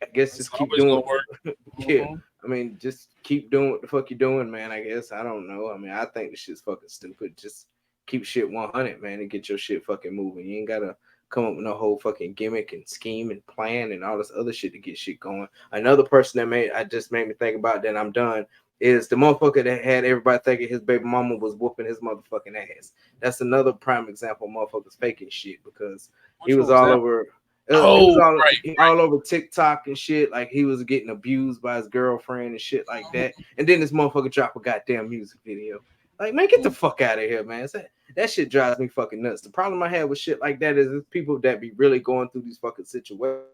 I guess just keep It's doing always gonna work. yeah. Mm-hmm. I mean, just keep doing what the fuck you're doing, man. I guess I don't know. I mean, I think this shit's fucking stupid. Just keep shit 100, man, and get your shit fucking moving. You ain't gotta come up with no whole fucking gimmick and scheme and plan and all this other shit to get shit going. Another person that made me think about that I'm done is the motherfucker that had everybody thinking his baby mama was whooping his motherfucking ass. That's another prime example of motherfuckers faking shit because he Which one was was all that? over. It was Oh, right, all over TikTok and shit. Like he was getting abused by his girlfriend and shit like that. And then this motherfucker drop a goddamn music video. Like, man, get the fuck out of here, man. That shit drives me fucking nuts. The problem I have with shit like that is people that be really going through these fucking situations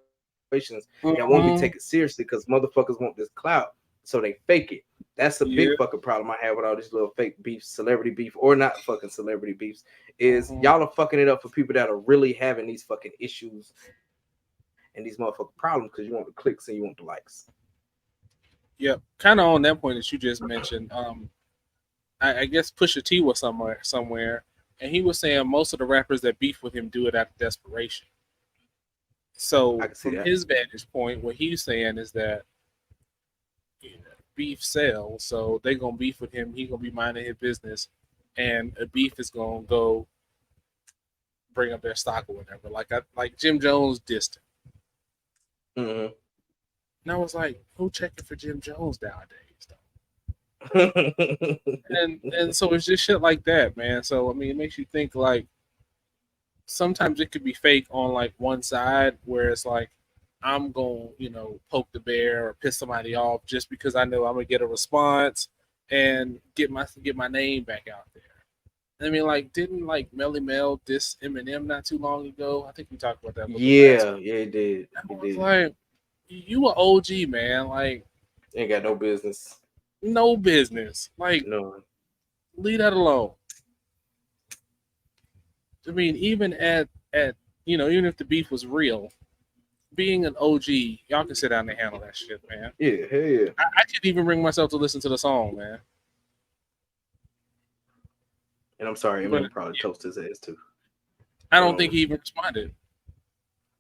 that won't be taken seriously Mm-hmm. because motherfuckers want this clout, so they fake it. That's a big fucking Yeah. problem I have with all these little fake beefs, celebrity beef or not fucking celebrity beefs. Is y'all Mm-hmm. are fucking it up for people that are really having these fucking issues and these motherfucking problems because you want the clicks and you want the likes. Yep. Kind of on that point that you just mentioned. I guess Pusha T was somewhere, and he was saying most of the rappers that beef with him do it out of desperation. I So can see from that. his vantage point, what he's saying is that beef sells, so they gonna beef with him. He gonna be minding his business, and a beef is gonna go bring up their stock or whatever. Like Jim Jones dissed him. Mm-hmm. And I was like, who checking for Jim Jones nowadays? And so it's just shit like that, man. So I mean, it makes you think like sometimes it could be fake on like one side where it's like I'm going, poke the bear or piss somebody off just because I know I'm gonna get a response and get my name back out there. I mean, like, didn't like Melly Mel diss Eminem not too long ago? I think we talked about that a little bit last Yeah, week. yeah, it did. I It was did. like, you a OG man, like Ain't got no business. no business, like No. leave that alone. I mean, even at even if the beef was real, being an OG, y'all can sit down and handle that shit, man. Yeah, hell yeah. I can't even bring myself to listen to the song, man. And I'm sorry, But Eminem probably toast his ass too. I But don't think he even responded.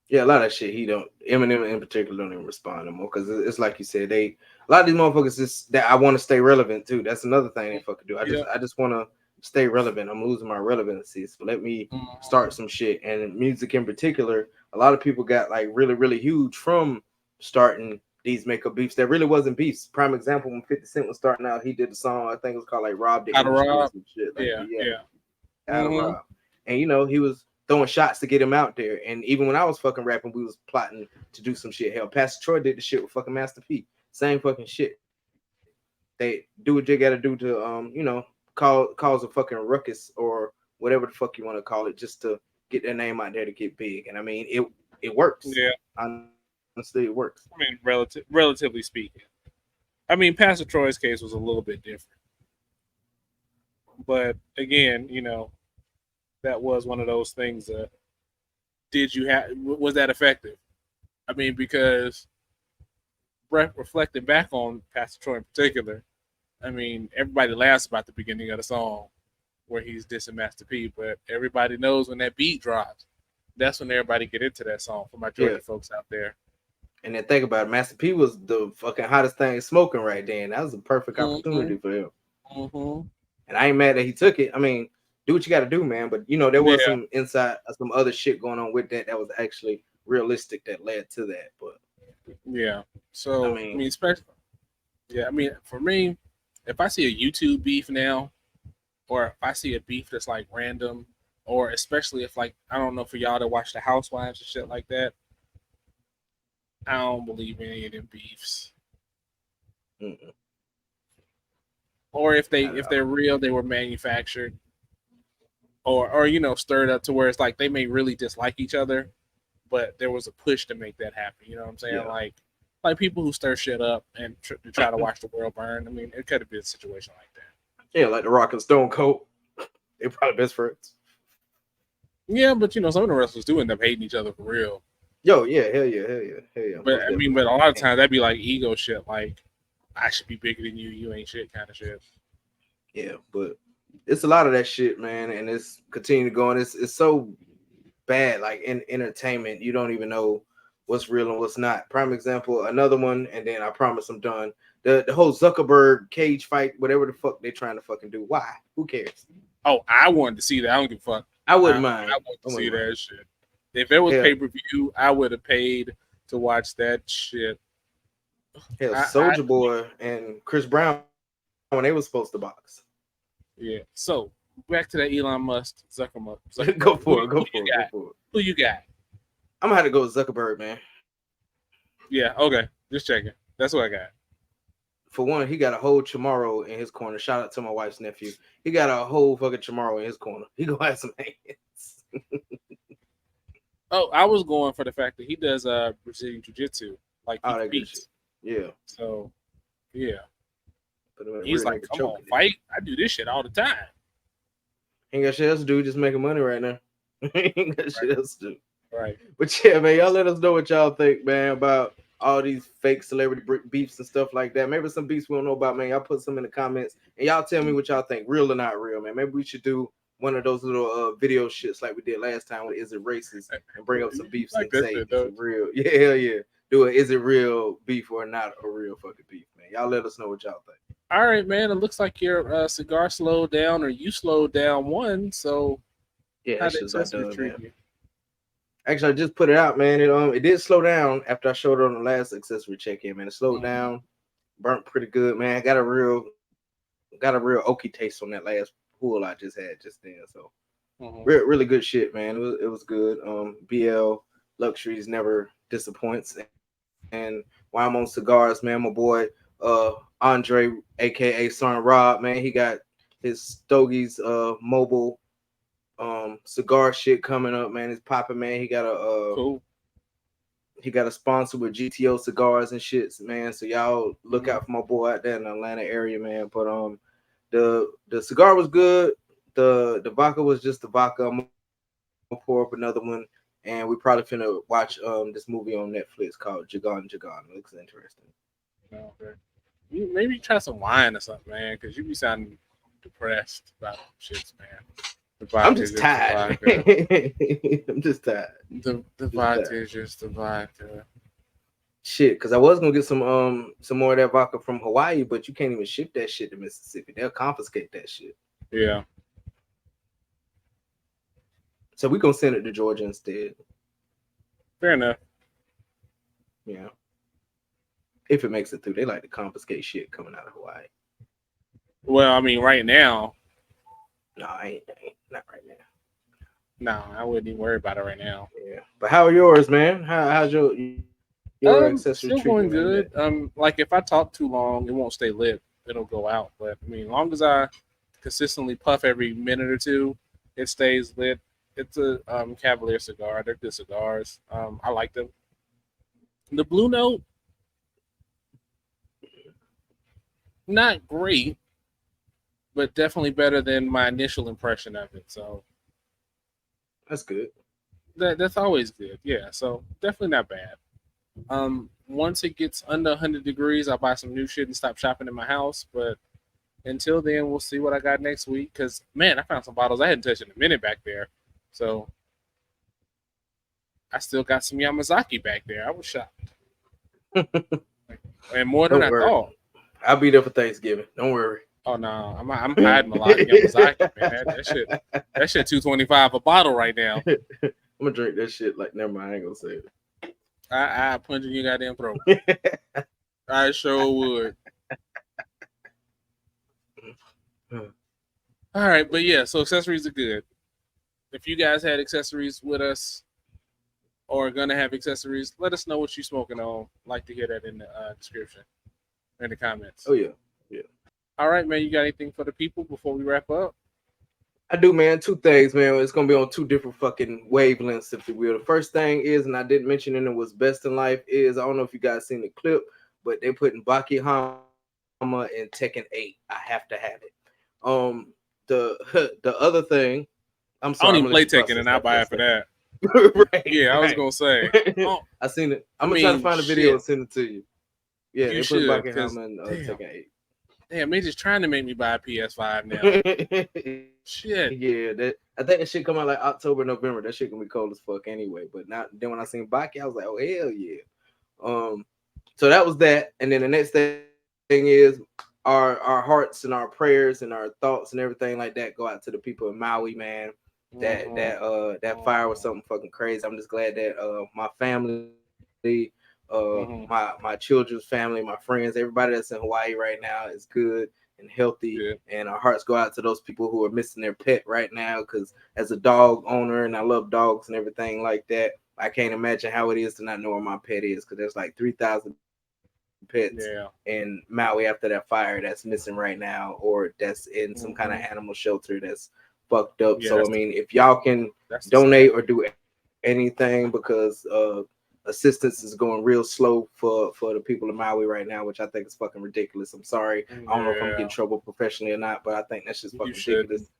yeah, a lot of shit he don't. Eminem in particular don't even respond no more because it's like you said, they a lot of these motherfuckers just that I want to stay relevant too. That's another thing they fucking do. Yeah. I just want to stay relevant. I'm losing my relevancy, so let me Mhm. start some shit. And music in particular, a lot of people got like really huge from starting these makeup beefs that really wasn't beefs. Prime example, when 50 Cent was starting out, he did a song I think it was called like "Rob the How to Industry" or rob? some shit like Yeah, that. Yeah, yeah. how to Hmm. rob. And he was throwing shots to get him out there. And even when I was fucking rapping, we was plotting to do some shit. Hell, Pastor Troy did the shit with fucking Master P. Same fucking shit. They do what they gotta do to cause a fucking ruckus or whatever the fuck you want to call it, just to get their name out there to get big. And I mean it works. Yeah. Honestly, it works. I mean, relatively speaking. I mean, Pastor Troy's case was a little bit different, but again, that was one of those things. Did you have was that effective? I mean, because reflecting back on Pastor Troy in particular, I mean, everybody laughs about the beginning of the song where he's dissing Master P, but everybody knows when that beat drops, that's when everybody get into that song. For my Yeah. Georgia folks out there. And then think about it, Master P was the fucking hottest thing smoking right then. That was a perfect Mm-hmm. opportunity for him. Mm-hmm. And I ain't mad that he took it. I mean, do what you got to do, man. But there was Yeah. some inside, some other shit going on with that was actually realistic that led to that. But Yeah. I So I mean, mean, especially yeah. I mean, for me, if I see a YouTube beef now, or if I see a beef that's like random, or especially if like I don't know for y'all that watch the Housewives and shit like that, I don't believe in any of them beefs. mm-mm, Or not at if they're all. real, they were manufactured, or stirred up to where it's like they may really dislike each other, but there was a push to make that happen. You know what I'm saying? Yeah, Like people who stir shit up and to try to watch the world burn. I mean, it could have been a situation like that. yeah, like the Rock and Stone Cold, they probably best friends. Yeah, but some of the wrestlers do end up hating each other for real. Yo, yeah, hell yeah, hell yeah, hell yeah, But most I mean, definitely. but a lot of And, times that'd be like ego shit, like I should be bigger than you, you ain't shit kind of shit. yeah, but it's a lot of that shit, man, and it's continuing to go on. It's so bad, like in entertainment, you don't even know what's real and what's not. Prime example, another one, and then I promise I'm done. The whole Zuckerberg cage fight, whatever the fuck they're trying to fucking do. Why? Who cares? Oh, I wanted to see that. I don't give a fuck. I I wouldn't mind. want I to see wouldn't mind. that shit. If it was Hell, pay per view, I would have paid to watch that shit. hell, I Soldier Boy and Chris Brown when they was supposed to box. Yeah. So back to that Elon Musk Go Zuckerberg. for it. Go Who for you it. Go got? for it. Who you got? I'm gonna have to go with Zuckerberg, man. Yeah. Okay. Just checking. That's what I got. For one, he got a whole Chamorro in his corner. Shout out to my wife's nephew. He got a whole fucking Chamorro in his corner. He gonna have some hands. Oh, I was going for the fact that he does Brazilian Jiu Jitsu. Like he All that good shit. competes. Yeah. So yeah. Put him in a He's rear like, naked I'm choke. gonna fight. I do this shit all the time. Ain't got shit else to do, just making money right now. Ain't got Right. shit else to do. Right. But yeah, man, y'all let us know what y'all think, man, about all these fake celebrity beefs and stuff like that. Maybe some beefs we don't know about, man. Y'all put some in the comments and y'all tell me what y'all think, real or not real, man. Maybe we should do one of those little video shits like we did last time with Is It Racist and bring up some You beefs like and that say, shit, is though. it real? Yeah, hell yeah. Do it. Is it real beef or not a real fucking beef, man? Y'all let us know what y'all think. All right, man. It looks like your cigar slowed down, or you slowed down one. So Yeah, how that the shit's about accessory done, treat man. you? Actually, I just put it out, man. It did slow down after I showed it on the last accessory check-in, man. It slowed Mm-hmm. down, burnt pretty good, man. Got a real oaky taste on that last pool I just had just then. So Mm-hmm. really good shit, man. It was good. BL Luxuries never disappoints. And while I'm on cigars, man, my boy Andre, aka Son Rob, man, he got his Stogies mobile cigar shit coming up, man. It's popping, man. Cool. He got a sponsor with GTO cigars and shits, man. So y'all look Mm-hmm. out for my boy out there in the Atlanta area, man. But the cigar was good. The vodka was just the vodka. I'm gonna pour up another one, and we probably finna watch this movie on Netflix called Jagan Jagan. It looks interesting. Okay. Maybe try some wine or something, man, because you be sounding depressed about them shits, man. The I'm vodka is just just the tired. vodka. I'm just tired. The Just vodka tired. is just the vodka. Shit, because I was gonna get some more of that vodka from Hawaii, but you can't even ship that shit to Mississippi. They'll confiscate that shit. Yeah, So we gonna send it to Georgia instead. fair enough. Yeah. If it makes it through, they like to confiscate shit coming out of Hawaii. Well, I mean, right now, No, I ain't not right now. no, I wouldn't even worry about it right now. Yeah. But how are yours, man? How's your accessory Still treatment going and that? good. Like if I talk too long, it won't stay lit. It'll go out. But I mean, as long as I consistently puff every minute or two, it stays lit. It's a Cavalier cigar. They're good cigars. I like them. The Blue Note, not great, but definitely better than my initial impression of it. So That's good. that's always good. Yeah. So definitely not bad. Once it gets under 100 degrees, I'll buy some new shit and stop shopping in my house. But until then, we'll see what I got next week. Cause man, I found some bottles I hadn't touched in a minute back there. So I still got some Yamazaki back there. I was shocked, and more than Don't I worry. thought. I'll be there for Thanksgiving. Don't worry. Oh no, I'm hiding a lot of Yamazaki, man. That shit $2.25 a bottle right now. I'm gonna drink that shit like never mind. I ain't gonna say I punch in your goddamn throat. it. I sure would. All right, but yeah, so accessories are good. If you guys had accessories with us or gonna have accessories, let us know what you're smoking on. Like to hear that in the description, in the comments. Oh yeah. Yeah. All right, man. You got anything for the people before we wrap up? I do, man. Two things, man. It's gonna be on two different fucking wavelengths, if you will. The first thing is, and I didn't mention it, was Best in Life. Is I don't know if you guys seen the clip, but they putting Baki Hama in Tekken 8. I have to have it. The other thing, I'm I sorry, don't I'm even gonna play let you Tekken, process and I buy it for that. right, Yeah, I was right. gonna say. Oh, I seen it. I'm I gonna try to mean, find a video shit. and send it to you. Yeah, You they put should, Baki because Hama in damn, Tekken 8. damn, they just trying to make me buy a PS5 now. Shit. Yeah, that I think that shit come out like October, November. That shit gonna be cold as fuck anyway. But not then when I seen Baki, I was like, oh hell yeah. So that was that, and then the next thing is our hearts and our prayers and our thoughts and everything like that go out to the people in Maui, man. That fire was something fucking crazy. I'm just glad that my family, my children's family, my friends, everybody that's in Hawaii right now is good and healthy. Yeah. And our hearts go out to those people who are missing their pet right now. Because as a dog owner, and I love dogs and everything like that, I can't imagine how it is to not know where my pet is. Because there's like 3,000 pets in Maui after that fire that's missing right now, or that's in some kind of animal shelter that's fucked up. Yeah, So I mean, if y'all can donate or do anything, because assistance is going real slow for the people in Maui right now, which I think is fucking ridiculous. I'm sorry. I don't know if I'm getting trouble professionally or not, but I think that's just fucking ridiculous.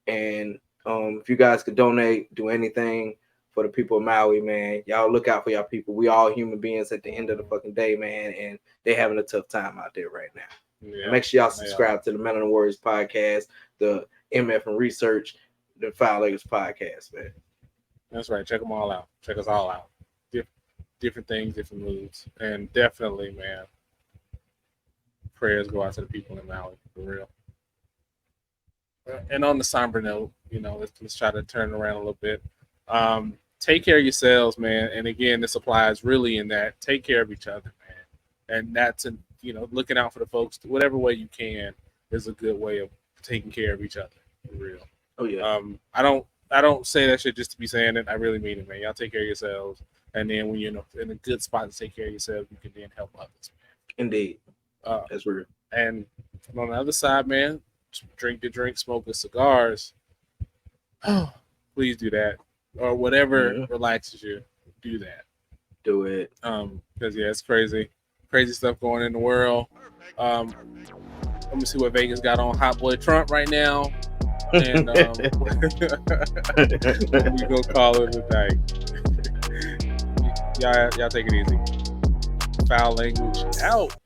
And if you guys could donate, do anything for the people of Maui, man, y'all look out for y'all people. We all human beings at the end of the fucking day, man, and they having a tough time out there right now. Yeah. Make sure y'all subscribe to the Men and Warriors podcast, the MF and Research, the Foul Lakers podcast, man. That's right. Check them all out. Check us all out. Different things, different moods, and definitely, man, prayers go out to the people in Maui for real. And on the somber note, let's try to turn it around a little bit. Take care of yourselves, man. And again, this applies really in that take care of each other, man. And that's looking out for the folks whatever way you can is a good way of taking care of each other for real. Oh yeah. I don't say that shit just to be saying it. I really mean it, man. Y'all take care of yourselves, and then when you're in a good spot to take care of yourself, you can then help others, man. Indeed. That's real. And on the other side, man, drink the drink, smoke the cigars. Oh, please do that. Or whatever relaxes you, do that. Do it. Because it's crazy stuff going in the world. Let me see what Vegas got on Hot Boy Trump right now, and we gonna call it a night. Y'all take it easy. Foul language out.